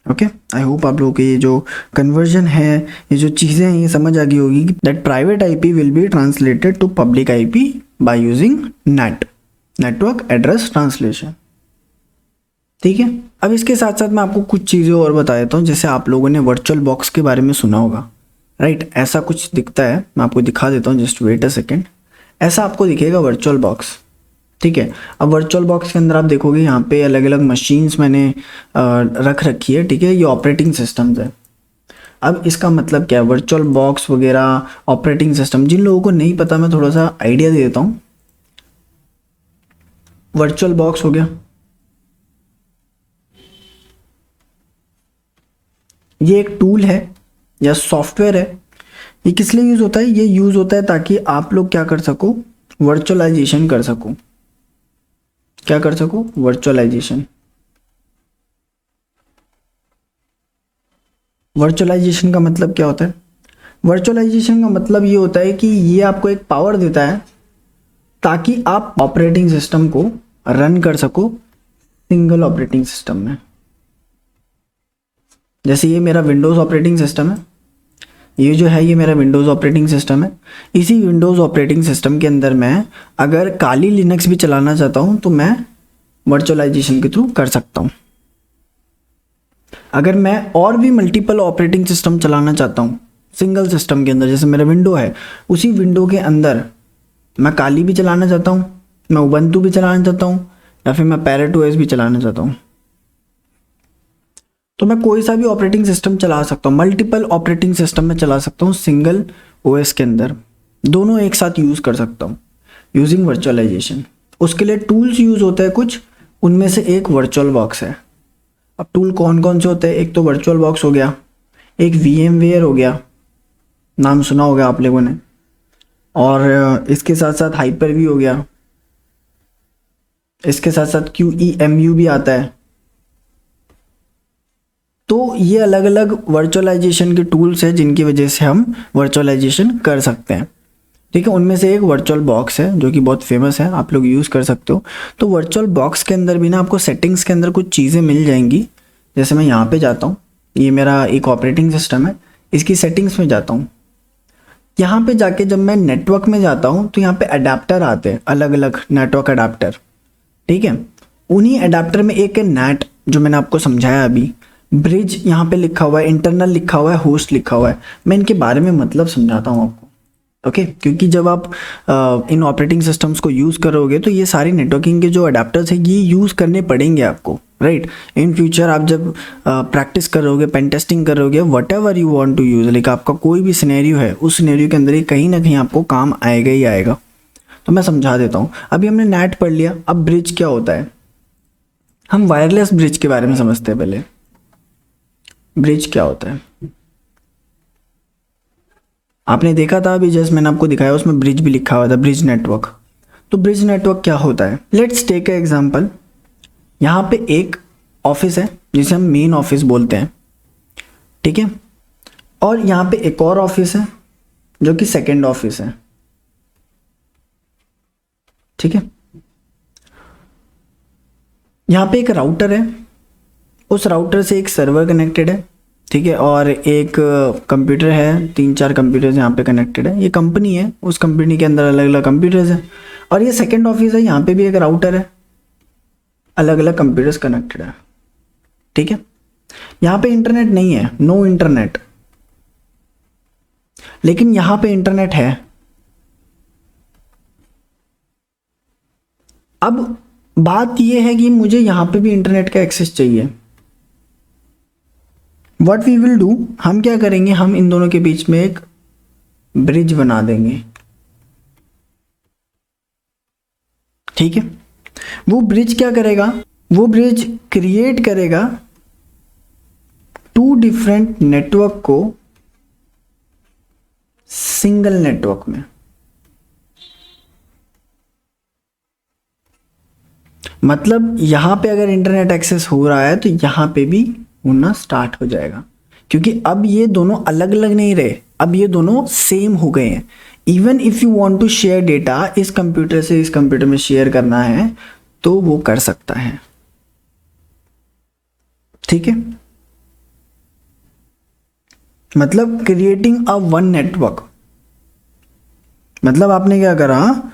ओके। आई होप आप लोगों के ये जो कन्वर्जन है, ये जो चीज़ें हैं, ये समझ आ गई होगी that private IP will be translated to public IP by using NAT, network address translation, ठीक है। अब इसके साथ साथ मैं आपको कुछ चीज़ें और बता देता हूँ। जैसे आप लोगों ने वर्चुअल बॉक्स के बारे में सुना होगा, राइट, ऐसा कुछ दिखता है, मैं आपको दिखा देता हूँ, जस्ट वेट अ सेकेंड। ऐसा आपको दिखेगा वर्चुअल बॉक्स, ठीक है। अब वर्चुअल बॉक्स के अंदर आप देखोगे यहाँ पे अलग अलग मशीन्स मैंने रख रखी है, ठीक है, ये ऑपरेटिंग सिस्टम्स है। अब इसका मतलब क्या है, वर्चुअल बॉक्स वगैरह ऑपरेटिंग सिस्टम, जिन लोगों को नहीं पता मैं थोड़ा सा आइडिया दे देता हूँ। वर्चुअल बॉक्स हो गया, ये एक टूल है या सॉफ्टवेयर है। ये किस लिए यूज़ होता है, ये यूज़ होता है ताकि आप लोग क्या कर सको, वर्चुअलाइजेशन कर सको। क्या कर सको, वर्चुअलाइजेशन। वर्चुअलाइजेशन का मतलब क्या होता है, वर्चुअलाइजेशन का मतलब ये होता है कि ये आपको एक पावर देता है ताकि आप ऑपरेटिंग सिस्टम को रन कर सको सिंगल ऑपरेटिंग सिस्टम में। जैसे ये मेरा विंडोज़ ऑपरेटिंग सिस्टम है, ये जो है ये मेरा विंडोज़ ऑपरेटिंग सिस्टम है। इसी विंडोज़ ऑपरेटिंग सिस्टम के अंदर मैं अगर काली लिनक्स भी चलाना चाहता हूँ तो मैं वर्चुअलाइजेशन के थ्रू कर सकता हूँ। अगर मैं और भी मल्टीपल ऑपरेटिंग सिस्टम चलाना चाहता हूँ सिंगल सिस्टम के अंदर, जैसे मेरा विंडो है, उसी विंडो के अंदर मैं काली भी चलाना चाहता हूँ, मैं उबंटू भी चलाना चाहता हूँ, या फिर मैं पैरेट OS भी चलाना चाहता हूँ, तो मैं कोई सा भी ऑपरेटिंग सिस्टम चला सकता हूँ। मल्टीपल ऑपरेटिंग सिस्टम में चला सकता हूँ सिंगल OS के अंदर, दोनों एक साथ यूज़ कर सकता हूँ यूजिंग वर्चुअलाइजेशन। उसके लिए टूल्स यूज़ होते हैं कुछ, उनमें से एक वर्चुअल बॉक्स है। अब टूल कौन कौन से होते हैं, एक तो वर्चुअल बॉक्स हो गया, एक VMware हो गया, नाम सुना होगा आप लोगों ने, और इसके साथ साथ Hyper-V हो गया, इसके साथ साथ QEMU भी आता है। तो ये अलग अलग वर्चुअलाइजेशन के टूल्स हैं जिनकी वजह से हम वर्चुअलाइजेशन कर सकते हैं। ठीक है, उनमें से एक वर्चुअल बॉक्स है जो कि बहुत फेमस है, आप लोग यूज़ कर सकते हो। तो वर्चुअल बॉक्स के अंदर भी ना आपको सेटिंग्स के अंदर कुछ चीज़ें मिल जाएंगी। जैसे मैं यहाँ पे जाता हूँ, ये मेरा एक ऑपरेटिंग सिस्टम है, इसकी सेटिंग्स में जाता हूँ। यहाँ पे जाके जब मैं नेटवर्क में जाता हूँ तो यहाँ पे अडेप्टर आते हैं, अलग अलग नेटवर्क अडेप्टर। ठीक है, उन्हीं अडेप्टर में एक है नेट, जो मैंने आपको समझाया अभी। ब्रिज यहाँ पे लिखा हुआ है, इंटरनल लिखा हुआ है, होस्ट लिखा हुआ है। मैं इनके बारे में मतलब समझाता हूँ आपको, ओके क्योंकि जब आप इन ऑपरेटिंग सिस्टम्स को यूज़ करोगे तो ये सारे नेटवर्किंग के जो अडेप्टर्स हैं ये यूज़ करने पड़ेंगे आपको, राइट। इन फ्यूचर आप जब प्रैक्टिस करोगे, पेन टेस्टिंग करोगे, whatever you want to use, like आपका कोई भी सिनेरियो है, उस सिनेरियो के अंदर ये कहीं ना कहीं आपको काम आएगा ही आएगा। तो मैं समझा देता हूँ। अभी हमने नेट पढ़ लिया, अब ब्रिज क्या होता है, हम वायरलेस ब्रिज के बारे में समझते हैं पहले। ब्रिज क्या होता है, आपने देखा था अभी जस्ट मैंने आपको दिखाया, उसमें ब्रिज भी लिखा हुआ था, ब्रिज नेटवर्क। तो ब्रिज नेटवर्क क्या होता है, लेट्स टेक ए एग्जांपल। यहाँ पे एक ऑफिस है जिसे हम मेन ऑफिस बोलते हैं, ठीक है, और यहाँ पे एक और ऑफिस है जो कि सेकेंड ऑफिस है, ठीक है। यहाँ पे एक राउटर है, उस राउटर से एक सर्वर कनेक्टेड है, ठीक है, और एक कंप्यूटर है, 3-4 कंप्यूटर्स यहाँ पे कनेक्टेड है। ये कंपनी है, उस कंपनी के अंदर अलग अलग कंप्यूटर्स हैं, और ये सेकंड ऑफिस है, यहाँ पे भी एक राउटर है, अलग अलग कंप्यूटर्स कनेक्टेड है, ठीक है। यहाँ पे इंटरनेट नहीं है, नो इंटरनेट, लेकिन यहाँ पे इंटरनेट है। अब बात यह है कि मुझे यहाँ पे भी इंटरनेट का एक्सेस चाहिए। व्हाट वी विल डू, हम क्या करेंगे, हम इन दोनों के बीच में एक ब्रिज बना देंगे, ठीक है। वो ब्रिज क्या करेगा, वो ब्रिज क्रिएट करेगा 2 डिफरेंट नेटवर्क को सिंगल नेटवर्क में। मतलब यहां पे अगर इंटरनेट एक्सेस हो रहा है तो यहां पे भी होना स्टार्ट हो जाएगा, क्योंकि अब ये दोनों अलग अलग नहीं रहे, अब ये दोनों सेम हो गए हैं। Even if you want to share data, इस कंप्यूटर से इस कंप्यूटर में शेयर करना है तो वो कर सकता है, ठीक है। मतलब क्रिएटिंग अ वन नेटवर्क, मतलब आपने क्या करा,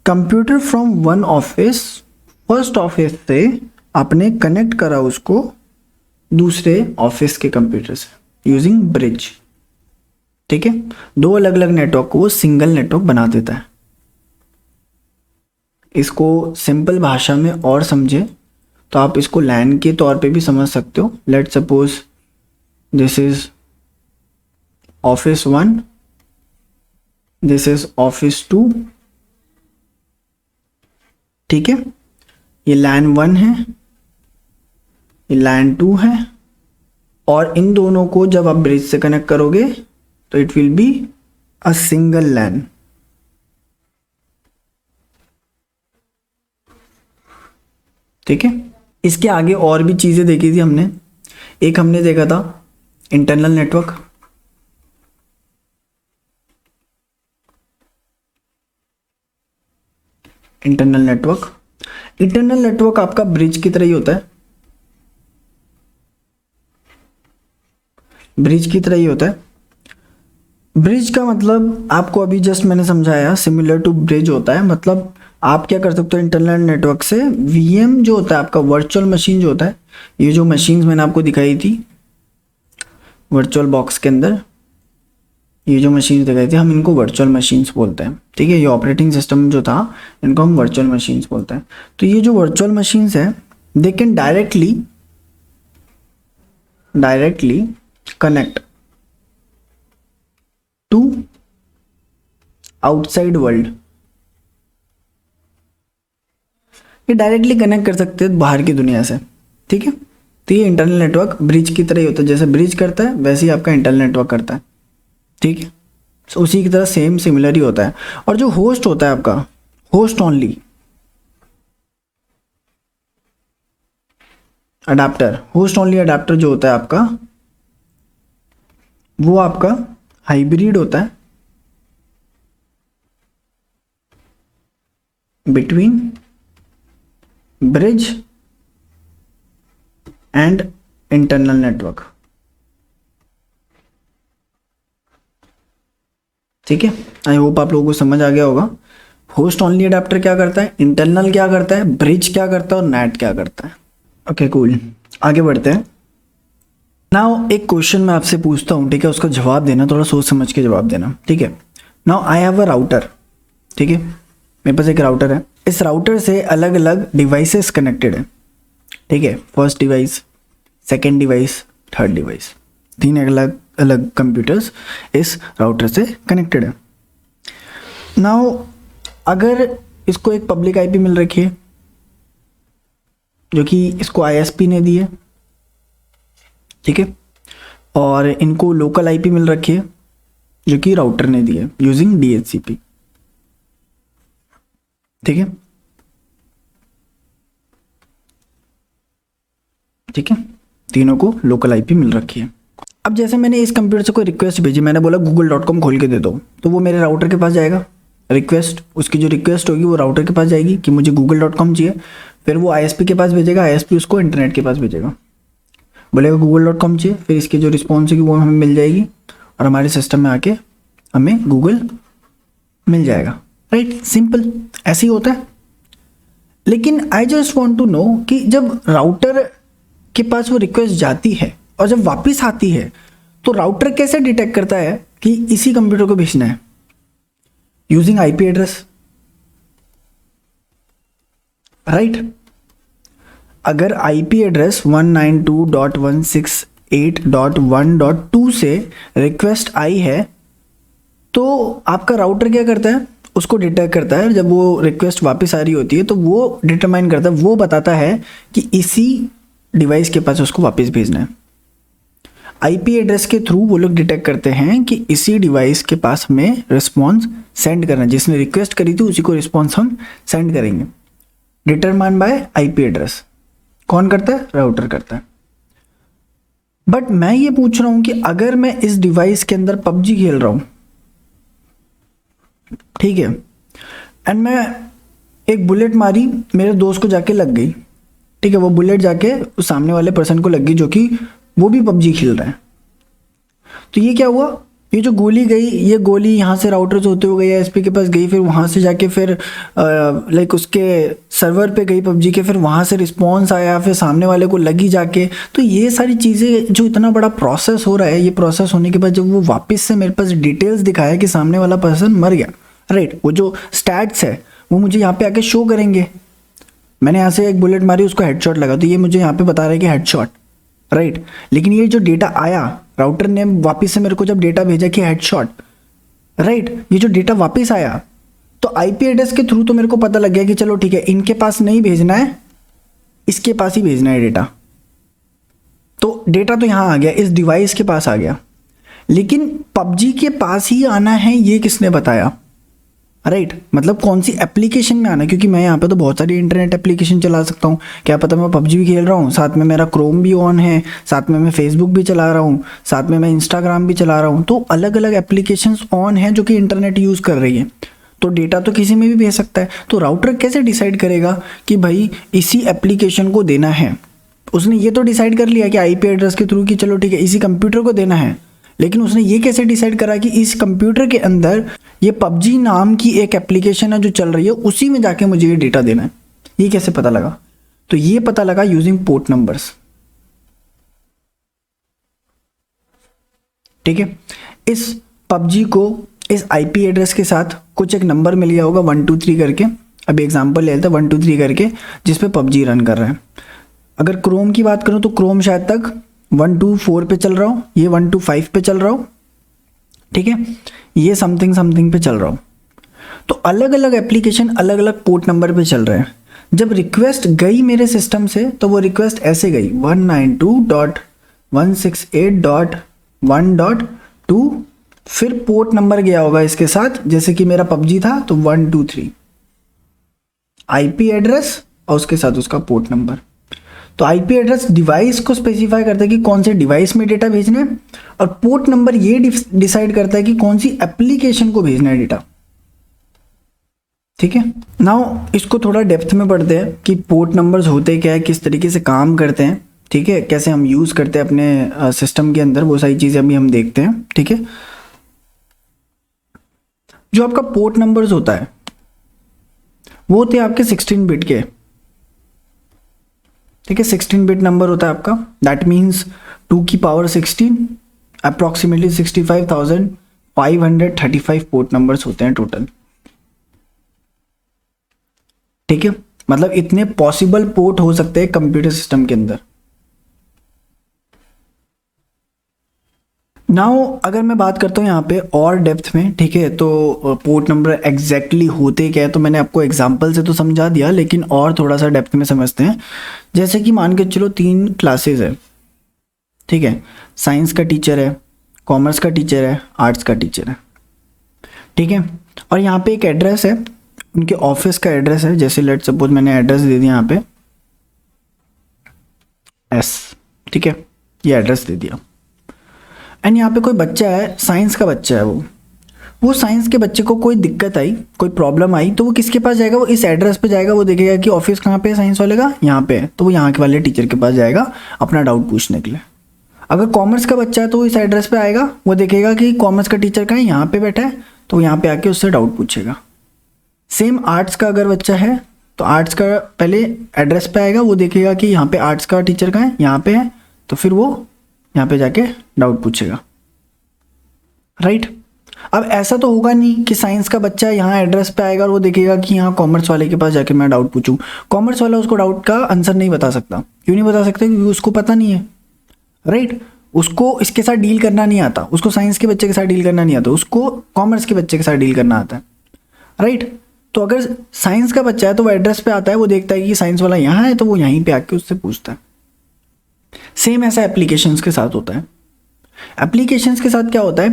computer from one office, first office से आपने कनेक्ट करा उसको दूसरे ऑफिस के कंप्यूटर से यूजिंग ब्रिज, ठीक है। 2 अलग अलग नेटवर्क को वो सिंगल नेटवर्क बना देता है। इसको सिंपल भाषा में और समझे तो आप इसको लैन के तौर पे भी समझ सकते हो। Let suppose this is office 1, this is office 2, ठीक है। ये लैन 1 है, ये लैन 2 है, और इन दोनों को जब आप ब्रिज से कनेक्ट करोगे तो it will be a single LAN, ठीक है। इसके आगे और भी चीजें देखी थी हमने, एक हमने देखा था internal network, internal network, internal network आपका ब्रिज की तरह ही होता है, ब्रिज की तरह ही होता है। ब्रिज का मतलब आपको अभी जस्ट मैंने समझाया, सिमिलर टू ब्रिज होता है। मतलब आप क्या कर सकते हो, इंटरनल नेटवर्क से वीएम जो होता है आपका, वर्चुअल मशीन जो होता है, ये जो मशीन्स मैंने आपको दिखाई थी वर्चुअल बॉक्स के अंदर, ये जो मशीन्स दिखाई थी, हम इनको वर्चुअल मशीन्स बोलते हैं, ठीक है। ये ऑपरेटिंग सिस्टम जो था इनको हम वर्चुअल मशीन्स बोलते हैं। तो ये जो वर्चुअल मशीन्स है, they can directly connect to outside world, ये डायरेक्टली कनेक्ट कर सकते हैं बाहर की दुनिया से, ठीक है। तो ये इंटरनल नेटवर्क ब्रिज की तरह ही होता है, जैसे ब्रिज करता है वैसे ही आपका इंटरनल नेटवर्क करता है, ठीक है। तो उसी की तरह सेम सिमिलर ही होता है। और जो होस्ट होता है आपका, host only adapter, host only adapter जो होता है आपका, वो आपका हाइब्रिड होता है between bridge and internal network, ठीक है। आई होप आप लोगों को समझ आ गया होगा। होस्ट ओनली अडाप्टर क्या करता है, इंटरनल क्या करता है, ब्रिज क्या करता है और नेट क्या करता है। ओके कूल, आगे बढ़ते हैं। नाउ एक क्वेश्चन मैं आपसे पूछता हूँ, ठीक है, उसका जवाब देना, थोड़ा सोच समझ के जवाब देना, ठीक है। Now I have a router, ठीक है, मेरे पास एक राउटर है। इस राउटर से अलग अलग डिवाइसेस कनेक्टेड है, ठीक है। First device, second device, third device, 3 अलग अलग कंप्यूटर्स इस राउटर से कनेक्टेड है। नाउ अगर इसको एक पब्लिक आईपी मिल रखी है जो कि इसको आईएसपी ने दी है, ठीक है, और इनको लोकल आईपी मिल रखी है जो कि राउटर ने दी है यूजिंग डीएचसीपी, ठीक है, ठीक है, तीनों को लोकल आईपी मिल रखी है। अब जैसे मैंने इस कंप्यूटर से कोई रिक्वेस्ट भेजी, मैंने बोला google.com खोल के दे दो, तो वो मेरे राउटर के पास जाएगा, रिक्वेस्ट, उसकी जो रिक्वेस्ट होगी वो राउटर के पास जाएगी कि मुझे google.com चाहिए, फिर वो आईएसपी के पास भेजेगा, आईएसपी उसको इंटरनेट के पास भेजेगा, बोलेगा google.com चाहिए, फिर इसकी जो रिस्पॉन्स होगी वो हमें मिल जाएगी और हमारे सिस्टम में आके हमें गूगल मिल जाएगा, राइट, सिंपल, ऐसे ही होता है। लेकिन I just want to know कि जब राउटर के पास वो रिक्वेस्ट जाती है और जब वापस आती है तो राउटर कैसे डिटेक्ट करता है कि इसी कंप्यूटर को भेजना है, यूजिंग आईपी एड्रेस, राइट। अगर आईपी एड्रेस 192.168.1.2 से रिक्वेस्ट आई है तो आपका राउटर क्या करता है, उसको डिटेक्ट करता है। जब वो रिक्वेस्ट वापस आ रही होती है तो वो डिटरमाइन करता है, वो बताता है कि इसी डिवाइस के पास उसको वापस भेजना है। आईपी एड्रेस के थ्रू वो लोग डिटेक्ट करते हैं कि इसी डिवाइस के पास हमें रिस्पॉन्स सेंड करना है, जिसने रिक्वेस्ट करी थी उसी को रिस्पॉन्स हम सेंड करेंगे। डिटरमाइन बाय आईपी एड्रेस कौन करता है, राउटर करता है। बट मैं ये पूछ रहा हूं कि अगर मैं इस डिवाइस के अंदर पबजी खेल रहा हूं, ठीक है, एंड मैं एक बुलेट मारी, मेरे दोस्त को जाके लग गई, ठीक है, वो बुलेट जाके उस सामने वाले पर्सन को लग गई जो कि वो भी पबजी खेल रहा है, तो ये क्या हुआ, ये जो गोली गई, ये गोली यहाँ से राउटर से होते हुए गई आईएसपी के पास गई, फिर वहाँ से जाके फिर लाइक उसके सर्वर पे गई पबजी के, फिर वहाँ से रिस्पॉन्स आया, फिर सामने वाले को लगी जाके। तो ये सारी चीज़ें जो इतना बड़ा प्रोसेस हो रहा है, ये प्रोसेस होने के बाद जब वो वापस से मेरे पास डिटेल्स दिखाया कि सामने वाला पर्सन मर गया, राइट, वो जो स्टैट्स है वो मुझे यहाँ पे आके शो करेंगे। मैंने यहाँ से एक बुलेट मारी, उसको हेडशॉट लगा, तो ये मुझे यहाँ पे बता रहा है कि हेडशॉट, राइट। लेकिन ये जो डेटा आया, राउटर ने वापस से मेरे को जब डेटा भेजा कि हेडशॉट, राइट, ये जो डेटा वापस आया तो आईपी एड्रेस के थ्रू तो मेरे को पता लग गया कि चलो ठीक है, इनके पास नहीं भेजना है, इसके पास ही भेजना है डेटा। तो डेटा तो यहाँ आ गया, इस डिवाइस के पास आ गया, लेकिन पबजी के पास ही आना है ये किसने बताया, राइट, मतलब कौन सी एप्लीकेशन में आना है, क्योंकि मैं यहाँ पे तो बहुत सारी इंटरनेट एप्लीकेशन चला सकता हूँ, क्या पता मैं पबजी भी खेल रहा हूँ, साथ में मेरा क्रोम भी ऑन है, साथ में मैं फेसबुक भी चला रहा हूँ, साथ में मैं इंस्टाग्राम भी चला रहा हूँ, तो अलग अलग एप्लीकेशंस ऑन है जो कि इंटरनेट यूज़ कर रही है, तो डेटा तो किसी में भी भेज सकता है। तो राउटर कैसे डिसाइड करेगा कि भाई इसी एप्लीकेशन को देना है, उसने ये तो डिसाइड कर लिया कि आईपी एड्रेस के थ्रू कि चलो ठीक है इसी कंप्यूटर को देना है, लेकिन उसने ये कैसे डिसाइड करा कि इस कंप्यूटर के अंदर ये पबजी नाम की एक एप्लीकेशन है जो चल रही है, उसी में जाके मुझे ये डेटा देना है, ये कैसे पता लगा, तो ये पता लगा यूजिंग पोर्ट नंबर्स, ठीक है। इस पबजी को इस आईपी एड्रेस के साथ कुछ एक नंबर मिल गया होगा 123 करके, अभी एग्जांपल ले लेते हैं 123 करके, जिस पे पबजी रन कर रहा है। अगर क्रोम की बात करूं तो क्रोम शायद तक 124 पे चल रहा हूँ, ये 125 पे चल रहा हूँ, ठीक है, ये समथिंग समथिंग पे चल रहा हूँ, तो अलग अलग एप्लीकेशन अलग अलग पोर्ट नंबर पे चल रहे हैं। जब रिक्वेस्ट गई मेरे सिस्टम से तो वो रिक्वेस्ट ऐसे गई 192.168.1.2, फिर पोर्ट नंबर गया होगा इसके साथ, जैसे कि मेरा पबजी था तो 123 आईपी एड्रेस और उसके साथ उसका पोर्ट नंबर। तो आईपी एड्रेस डिवाइस को स्पेसिफाई करता है कि कौन से डिवाइस में डेटा भेजना है, और पोर्ट नंबर ये डिसाइड करता है कि कौन सी एप्लीकेशन को भेजना है डेटा। ठीक है, नाउ इसको थोड़ा डेप्थ में पढ़ते हैं कि पोर्ट नंबर्स होते क्या है, किस तरीके से काम करते हैं। ठीक है, कैसे हम यूज करते हैं अपने सिस्टम के अंदर, वो सारी चीजें अभी हम देखते हैं। ठीक है, जो आपका पोर्ट नंबर्स होता है वो होते हैं आपके 16 बिट के। ठीक है, 16 बिट नंबर होता है आपका, दैट मीन्स 2 की पावर 16, अप्रोक्सीमेटली 65,535 पोर्ट नंबर्स होते हैं टोटल। ठीक है, मतलब इतने पॉसिबल पोर्ट हो सकते हैं कंप्यूटर सिस्टम के अंदर। नाउ अगर मैं बात करता हूँ यहाँ पे और डेप्थ में, ठीक है, तो पोर्ट नंबर एग्जैक्टली होते क्या है, तो मैंने आपको एग्जांपल से तो समझा दिया, लेकिन और थोड़ा सा डेप्थ में समझते हैं। जैसे कि मान के चलो 3 क्लासेस है। ठीक है, साइंस का टीचर है, कॉमर्स का टीचर है, आर्ट्स का टीचर है। ठीक है, और यहाँ पे एक एड्रेस है, उनके ऑफिस का एड्रेस है। जैसे लेट सपोज मैंने एड्रेस दे दिया यहाँ पे एस। ठीक है, ये एड्रेस दे दिया। एंड यहाँ पे कोई बच्चा है, साइंस का बच्चा है, वो साइंस के बच्चे को कोई दिक्कत आई, कोई प्रॉब्लम आई, तो वो किसके पास जाएगा, वो इस एड्रेस पे जाएगा। वो देखेगा कि ऑफिस कहाँ पे है साइंस वाले का, यहाँ पे है, तो वो यहाँ के वाले टीचर के पास जाएगा अपना डाउट पूछने के लिए। अगर कॉमर्स का बच्चा है तो वो इस एड्रेस पे आएगा, वो देखेगा कि कॉमर्स का टीचर कहाँ है, यहाँ पे बैठा है, तो यहाँ पे आके उससे डाउट पूछेगा। सेम आर्ट्स का अगर बच्चा है तो आर्ट्स का पहले एड्रेस पे आएगा, वो देखेगा कि यहाँ पे आर्ट्स का टीचर कहाँ है, यहाँ पे है, तो फिर वो यहाँ पे जाके डाउट पूछेगा। राइट, अब ऐसा तो होगा नहीं कि साइंस का बच्चा यहाँ एड्रेस पे आएगा और वो देखेगा कि यहाँ कॉमर्स वाले के पास जाके मैं डाउट पूछूं। कॉमर्स वाला उसको डाउट का आंसर नहीं बता सकता। क्यों नहीं बता सकता? क्योंकि उसको पता नहीं है। राइट, उसको इसके साथ डील करना नहीं आता, उसको साइंस के बच्चे के साथ डील करना नहीं आता, उसको कॉमर्स के बच्चे के साथ डील करना आता है। राइट, तो अगर साइंस का बच्चा है तो वो एड्रेस पे आता है, वो देखता है कि साइंस वाला यहाँ है, तो वो यहीं पे आके उससे पूछता है। सेम ऐसा एप्लीकेशंस के साथ होता है। एप्लीकेशंस के साथ क्या होता है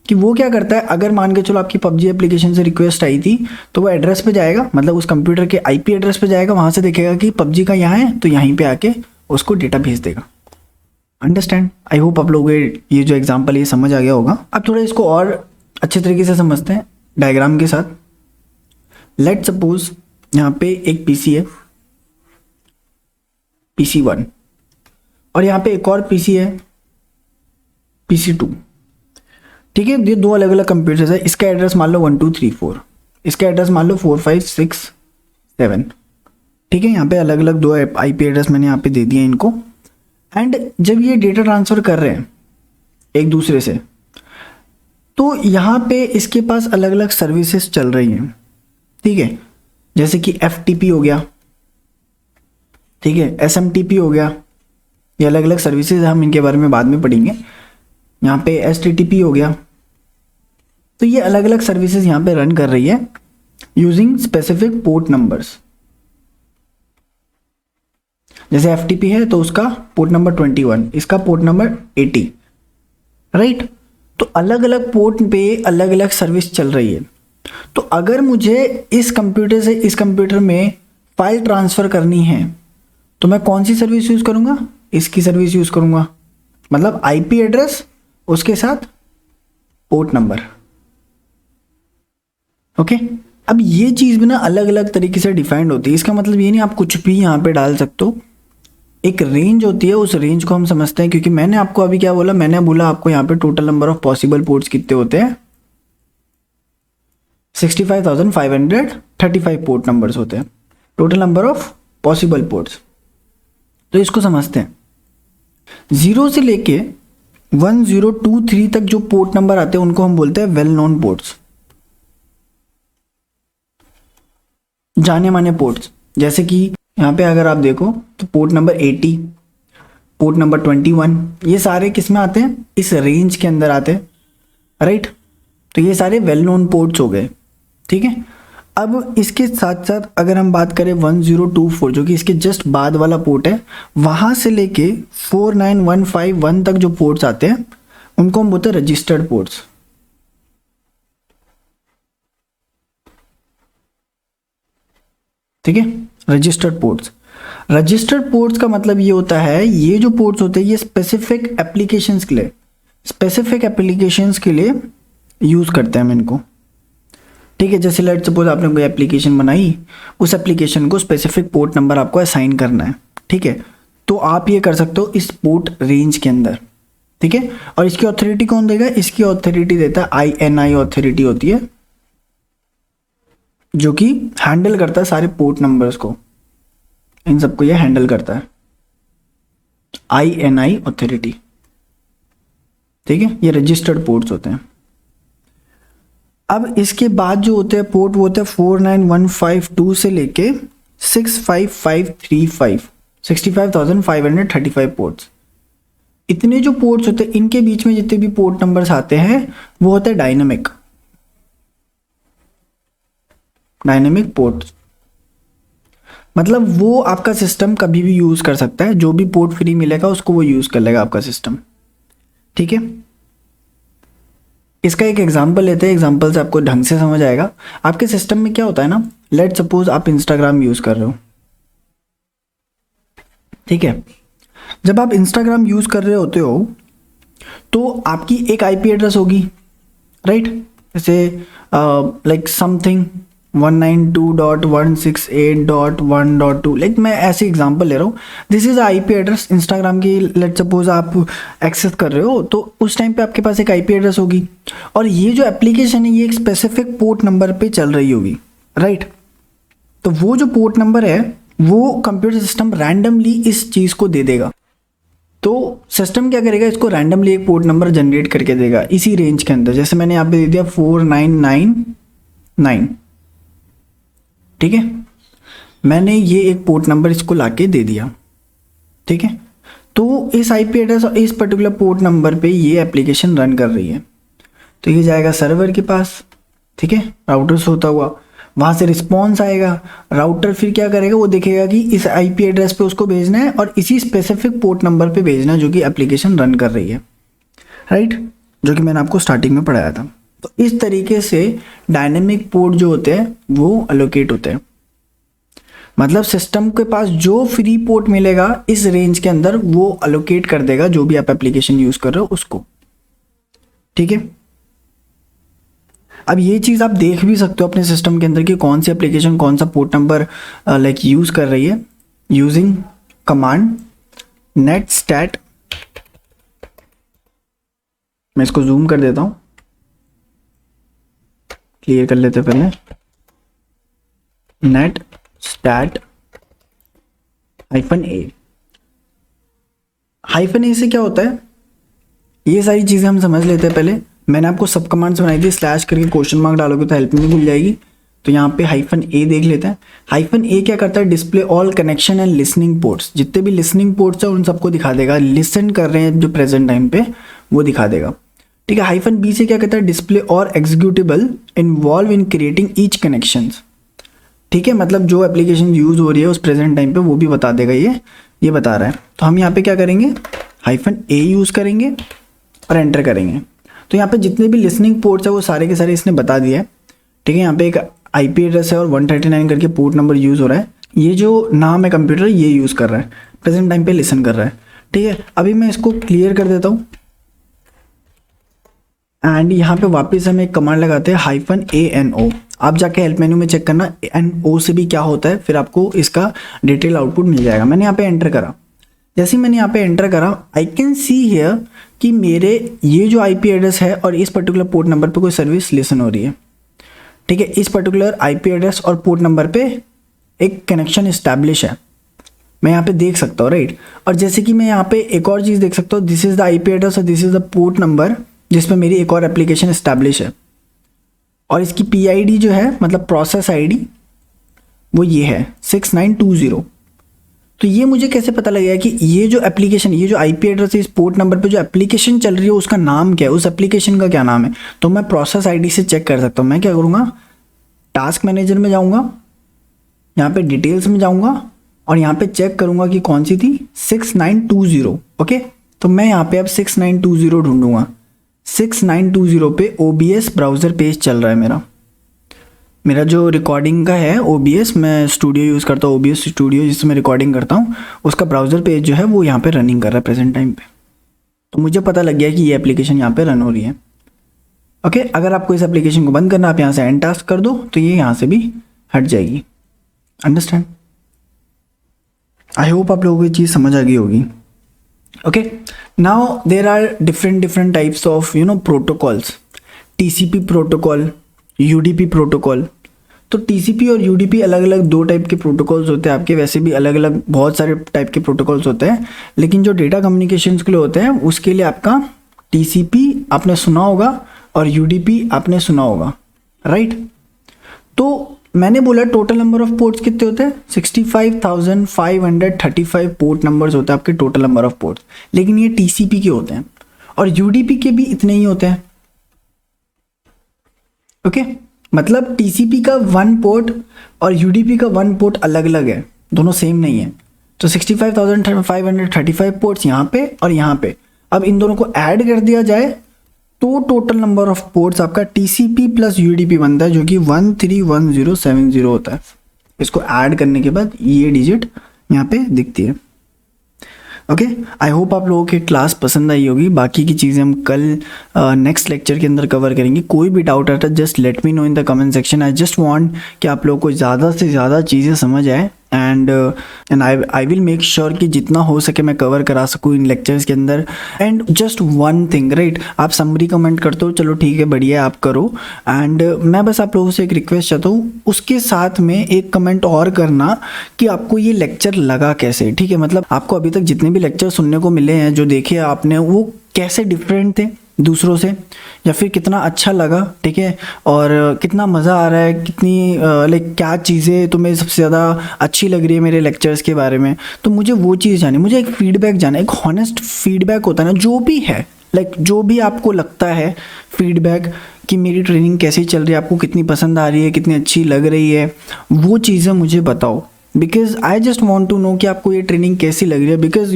कि वो क्या करता है, अगर मान के चलो आपकी पबजी एप्लीकेशन से रिक्वेस्ट आई थी, तो वो एड्रेस पे जाएगा, मतलब उस कंप्यूटर के आईपी एड्रेस पे जाएगा, वहां से देखेगा कि पबजी का यहाँ है, तो यहीं पे आके उसको डेटा भेज देगा। अंडरस्टैंड? आई होप आप लोगों को ये जो एग्जाम्पल ये समझ आ गया होगा। अब थोड़ा इसको और अच्छे तरीके से समझते हैं डायग्राम के साथ। लेट सपोज यहाँ पे एक पीसी है, पीसी 1, और यहाँ पे एक और पीसी है, पीसी 2। ठीक है, ये 2 अलग अलग कंप्यूटर्स है। इसका एड्रेस मान लो 1 2 3 4, इसका एड्रेस मान लो 4 5 6 7। ठीक है, यहाँ पे अलग अलग 2 आईपी एड्रेस मैंने यहाँ पे दे दिए इनको। एंड जब ये डेटा ट्रांसफर कर रहे हैं एक दूसरे से, तो यहाँ पे इसके पास अलग अलग सर्विसेज चल रही हैं। ठीक है, जैसे कि FTP हो गया, ठीक है, SMTP हो गया, ये अलग अलग सर्विसेज, हम इनके बारे में बाद में पढ़ेंगे। यहाँ पे STTP हो गया। तो ये अलग अलग सर्विसेज यहाँ पे रन कर रही है यूजिंग स्पेसिफिक पोर्ट नंबर्स। जैसे FTP है तो उसका पोर्ट नंबर 21, इसका पोर्ट नंबर 80। राइट, तो अलग अलग पोर्ट पे अलग अलग सर्विस चल रही है। तो अगर मुझे इस कंप्यूटर से इस कंप्यूटर में फाइल ट्रांसफर करनी है तो मैं कौन सी सर्विस यूज करूंगा? इसकी सर्विस यूज करूंगा, मतलब आईपी एड्रेस उसके साथ पोर्ट नंबर। ओके, अब ये चीज भी ना अलग अलग तरीके से डिफाइंड होती है। इसका मतलब ये नहीं आप कुछ भी यहाँ पे डाल सकते हो, एक रेंज होती है, उस रेंज को हम समझते हैं। क्योंकि मैंने आपको अभी क्या बोला, मैंने बोला आपको यहाँ पे total number of possible ports कितने होते हैं, 65,535 पोर्ट नंबर्स होते हैं, total number of possible ports. तो इसको समझते हैं। 0 से लेके 1023 तक जो पोर्ट नंबर आते हैं उनको हम बोलते हैं वेल नोन पोर्ट्स, जाने माने पोर्ट्स। जैसे कि यहाँ पे अगर आप देखो तो पोर्ट नंबर 80, पोर्ट नंबर 21, ये सारे किस में आते हैं? इस रेंज के अंदर आते हैं। राइट, तो ये सारे वेल नोन पोर्ट्स हो गए। ठीक है। अब इसके साथ साथ अगर हम बात करें 1024 जो कि इसके जस्ट बाद वाला पोर्ट है, वहाँ से लेके 49151 तक जो पोर्ट्स आते हैं उनको हम बोलते हैं रजिस्टर्ड पोर्ट्स। ठीक है, रजिस्टर्ड पोर्ट्स। रजिस्टर्ड पोर्ट्स का मतलब ये होता है, ये जो पोर्ट्स होते हैं ये स्पेसिफिक एप्लीकेशंस के लिए यूज़ करते हैं हम इनको। ठीक है, जैसे लेट सपोज आपने कोई एप्लीकेशन बनाई, उस एप्लीकेशन को स्पेसिफिक पोर्ट नंबर आपको असाइन करना है। ठीक है, तो आप ये कर सकते हो इस पोर्ट रेंज के अंदर। ठीक है, और इसकी ऑथोरिटी कौन देगा? इसकी ऑथोरिटी देता है INI ऑथोरिटी होती है, जो कि हैंडल करता है सारे पोर्ट नंबर्स को, इन सबको ये हैंडल करता है, INI ऑथोरिटी। ठीक है, ये रजिस्टर्ड पोर्ट्स होते हैं। अब इसके बाद जो होते हैं पोर्ट, वो होते हैं 49152 से लेके 65535, 65,535 पोर्ट्स। इतने जो पोर्ट्स होते हैं, इनके बीच में जितने भी पोर्ट नंबर्स आते हैं वो होते हैं डायनेमिक पोर्ट्स। मतलब वो आपका सिस्टम कभी भी यूज कर सकता है, जो भी पोर्ट फ्री मिलेगा उसको वो यूज कर लेगा आपका सिस्टम। ठीक है, इसका एक एग्जांपल लेते हैं, एग्जांपल से आपको ढंग से समझ आएगा। आपके सिस्टम में क्या होता है ना, लेट सपोज आप इंस्टाग्राम यूज कर रहे हो। ठीक है, जब आप इंस्टाग्राम यूज कर रहे होते हो तो आपकी एक आईपी एड्रेस होगी, राइट? जैसे लाइक समथिंग 192.168.1.2, लाइक मैं ऐसे एग्जांपल ले रहा हूँ। This is IP address Instagram की। लेट सपोज आप एक्सेस कर रहे हो तो उस टाइम पे आपके पास एक आईपी एड्रेस होगी, और ये जो एप्लीकेशन है ये एक स्पेसिफिक पोर्ट नंबर पे चल रही होगी, राइट? तो वो जो पोर्ट नंबर है वो कंप्यूटर सिस्टम रैंडमली इस चीज़ को दे देगा। तो सिस्टम क्या करेगा, इसको रैंडमली एक पोर्ट नंबर जनरेट करके देगा इसी रेंज के अंदर। जैसे मैंने यहाँ पे दे दिया 4999, ठीक है, मैंने ये एक पोर्ट नंबर इसको लाके दे दिया। ठीक है, तो इस आईपी एड्रेस और इस पर्टिकुलर पोर्ट नंबर पे ये एप्लीकेशन रन कर रही है। तो ये जाएगा सर्वर के पास, ठीक है, राउटर से होता हुआ, वहाँ से रिस्पॉन्स आएगा। राउटर फिर क्या करेगा, वो देखेगा कि इस आईपी एड्रेस पे उसको भेजना है और इसी स्पेसिफिक पोर्ट नंबर पे भेजना है जो कि एप्लीकेशन रन कर रही है, राइट? जो कि मैंने आपको स्टार्टिंग में पढ़ाया था। तो इस तरीके से डायनेमिक पोर्ट जो होते हैं वो अलोकेट होते हैं। मतलब सिस्टम के पास जो फ्री पोर्ट मिलेगा इस रेंज के अंदर वो अलोकेट कर देगा जो भी आप एप्लीकेशन यूज कर रहे हो उसको। ठीक है, अब ये चीज़ आप देख भी सकते हो अपने सिस्टम के अंदर कि कौन सी एप्लीकेशन कौन सा पोर्ट नंबर लाइक यूज कर रही है, यूजिंग कमांड नेट स्टैट। मैं इसको जूम कर देता हूं, क्लियर कर लेते पहले। Net stat -a। -a से क्या होता है, ये सारी चीजें हम समझ लेते हैं पहले। मैंने आपको सब कमांड्स बनाई थी, स्लैश करके क्वेश्चन मार्क डालोगे तो हेल्प में भूल जाएगी। तो यहाँ पे -a देख लेते हैं। -a क्या करता है, display all connection and listening ports. जितने भी लिसनिंग पोर्ट्स है उन सबको दिखा देगा, लिसन कर रहे हैं जो प्रेजेंट टाइम पे वो दिखा देगा। ठीक है, -b से क्या कहता है, डिस्प्ले और executable involve in creating each connections. ठीक है, मतलब जो एप्लीकेशन यूज हो रही है उस प्रेजेंट टाइम पे वो भी बता देगा, ये बता रहा है। तो हम यहाँ पे क्या करेंगे, -a यूज करेंगे और एंटर करेंगे। तो यहाँ पे जितने भी लिसनिंग पोर्ट्स है वो सारे के सारे इसने बता दिया है। ठीक है, यहाँ पे एक आईपी एड्रेस है और 139 करके पोर्ट नंबर यूज हो रहा है। ये जो नाम है कंप्यूटर ये यूज कर रहा है, प्रेजेंट टाइम पे लिसन कर रहा है। ठीक है, अभी मैं इसको क्लियर कर देता हूँ एंड यहाँ पे वापस हम एक कमांड लगाते हैं -ano। आप जाके हेल्प मेन्यू में चेक करना NO से भी क्या होता है, फिर आपको इसका डिटेल आउटपुट मिल जाएगा। मैंने यहाँ पे एंटर करा, जैसे ही मैंने यहाँ पे एंटर करा आई कैन सी हियर कि मेरे ये जो आईपी एड्रेस है और इस पर्टिकुलर पोर्ट नंबर पे कोई सर्विस लिसन हो रही है। ठीक है, इस पर्टिकुलर आईपी एड्रेस और पोर्ट नंबर पे एक कनेक्शन इस्टेब्लिश है, मैं यहाँ पे देख सकता हूँ, राइट? और जैसे कि मैं यहाँ पे एक और चीज़ देख सकता हूँ, this is the IP address और this is the port number जिसमें मेरी एक और एप्लीकेशन इस्टेब्लिश है, और इसकी PID जो है मतलब प्रोसेस ID वो ये है 6920। तो ये मुझे कैसे पता लगेगा कि ये जो एप्लीकेशन, ये जो आईपी एड्रेस है, इस पोर्ट नंबर पे जो एप्लीकेशन चल रही है उसका नाम क्या है, उस एप्लीकेशन का क्या नाम है? तो मैं प्रोसेस ID से चेक कर सकता हूँ। मैं क्या करूँगा, टास्क मैनेजर में जाऊँगा, यहाँ पे डिटेल्स में जाऊँगा और यहाँ पे चेक करूँगा कि कौन सी थी 6920। ओके, तो मैं यहाँ पे अब 6920 ढूंढूंगा। 6920 पे OBS ब्राउज़र पेज चल रहा है मेरा जो रिकॉर्डिंग का है OBS, मैं स्टूडियो यूज़ करता हूँ, OBS स्टूडियो जिससे मैं रिकॉर्डिंग करता हूँ, उसका ब्राउज़र पेज जो है वो यहाँ पे रनिंग कर रहा है प्रेजेंट टाइम पे। तो मुझे पता लग गया कि ये एप्लीकेशन यहाँ पे रन हो रही है। ओके, अगर आपको इस एप्लीकेशन को बंद करना, आप यहाँ से एंड टास्क कर दो तो ये यहाँ से भी हट जाएगी। अंडरस्टैंड? आई होप आप लोगों को ये चीज़ समझ आ गई होगी। Okay, now there are different types of protocols. TCP protocol, UDP protocol. तो TCP और UDP अलग अलग दो टाइप के प्रोटोकॉल्स होते हैं आपके, वैसे भी अलग अलग बहुत सारे टाइप के प्रोटोकॉल्स होते हैं, लेकिन जो डेटा कम्युनिकेशंस के लिए होते हैं उसके लिए आपका TCP आपने सुना होगा और UDP आपने सुना होगा, राइट? तो मैंने बोला टोटल नंबर ऑफ पोर्ट्स कितने होते हैं? 65,535 पोर्ट नंबर्स होते हैं आपके टोटल नंबर ऑफ पोर्ट्स, लेकिन ये TCP के होते हैं और UDP के भी इतने ही होते हैं। ओके, मतलब TCP का 1 पोर्ट और UDP का 1 पोर्ट अलग अलग है, दोनों सेम नहीं है। तो 65,535 पोर्ट्स यहाँ पे और यहाँ पे, अब इन दोनों को ऐड कर दिया जाए तो टोटल नंबर ऑफ पोर्ट्स आपका TCP प्लस UDP बनता है, जो कि 131070 होता है। इसको ऐड करने के बाद ये डिजिट यहाँ पे दिखती है। ओके, आई होप आप लोगों की क्लास पसंद आई होगी। बाकी की चीज़ें हम कल नेक्स्ट लेक्चर के अंदर कवर करेंगे। कोई भी डाउट आता है just let me know in the comment section. I just want कि आप लोगों को ज़्यादा से ज़्यादा चीज़ें समझ आए and I will make sure कि जितना हो सके मैं कवर करा सकूँ इन लेक्चर्स के अंदर। And just one thing, right, आप समरी कमेंट करते हो, चलो ठीक है, बढ़िया है, आप करो। एंड मैं बस आप लोगों से एक रिक्वेस्ट चाहता हूँ, उसके साथ में एक कमेंट और करना कि आपको ये लेक्चर लगा कैसे। ठीक है, मतलब आपको अभी तक जितने भी लेक्चर सुनने को मिले हैं, जो देखे आपने, वो कैसे डिफरेंट थे दूसरों से, या फिर कितना अच्छा लगा, ठीक है, और कितना मज़ा आ रहा है, कितनी लाइक क्या चीज़ें तुम्हें सबसे ज़्यादा अच्छी लग रही है मेरे लेक्चर्स के बारे में। तो मुझे वो चीज़ जानी, मुझे एक फीडबैक जाना, एक हॉनेस्ट फीडबैक होता है ना, जो भी है, लाइक जो भी आपको लगता है फीडबैक कि मेरी ट्रेनिंग कैसी चल रही है, आपको कितनी पसंद आ रही है, कितनी अच्छी लग रही है, वो चीज़ें मुझे बताओ। Because I just want to know कि आपको ये ट्रेनिंग कैसी लग रही है। बिकॉज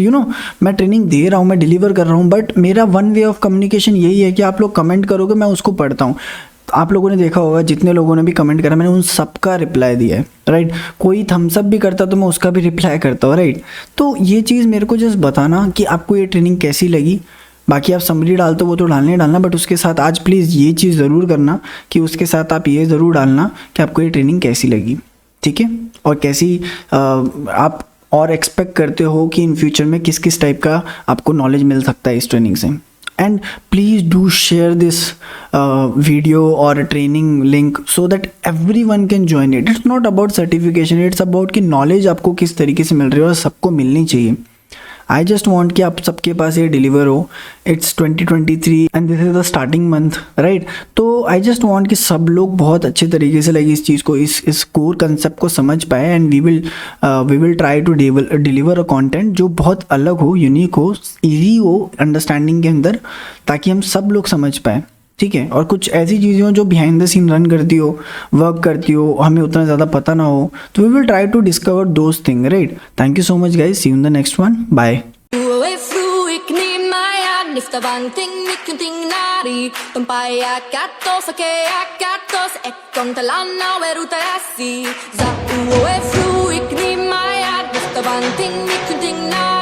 मैं ट्रेनिंग दे रहा हूँ, मैं डिलीवर कर रहा हूँ, बट मेरा वन वे ऑफ कम्युनिकेशन यही है कि आप लोग कमेंट करोगे, मैं उसको पढ़ता हूँ। आप लोगों ने देखा होगा, जितने लोगों ने भी कमेंट करा मैंने उन सबका रिप्लाई दिया है, राइट। कोई थम्स अप भी करता तो मैं उसका भी रिप्लाई करता हूँ, राइट। तो ये चीज़ मेरे को जस्ट बताना कि आपको ये ट्रेनिंग कैसी लगी। बाकी आप समरी डालते हो वो तो डालना, बट उसके साथ आज प्लीज़ ये चीज़ ज़रूर करना कि उसके साथ आप ये ज़रूर डालना कि आपको ये ट्रेनिंग कैसी लगी, ठीक है, और कैसी आप और एक्सपेक्ट करते हो कि इन फ्यूचर में किस किस टाइप का आपको नॉलेज मिल सकता है इस ट्रेनिंग से। And please do share this video और training link so that everyone can join it. It's not about certification, it's about कि नॉलेज आपको किस तरीके से मिल रही है और सबको मिलनी चाहिए। आई जस्ट वॉन्ट कि आप सबके पास ये डिलीवर हो। It's 2023 and this is the starting month, right. तो आई जस्ट वॉन्ट कि सब लोग बहुत अच्छे तरीके से लगे इस चीज़ को, इस कोर कंसेप्ट को समझ पाए। And we will try to deliver a content जो बहुत अलग हो, यूनिक हो, ईजी हो अंडरस्टैंडिंग के अंदर, ताकि हम सब लोग समझ पाए, ठीक है। और कुछ ऐसी चीज़ें हो जो बिहाइंड द सीन रन करती हो, वर्क करती हो, हमें उतना ज़्यादा पता ना हो, तो we will try to discover those thing, right. Thank you so much guys, see you in the next one, bye. Nifta banting nikunting nari Tumpaya katos ake akatos Ekon talana weruta yasi Za uwe flu ikni maya Nifta banting nikunting nari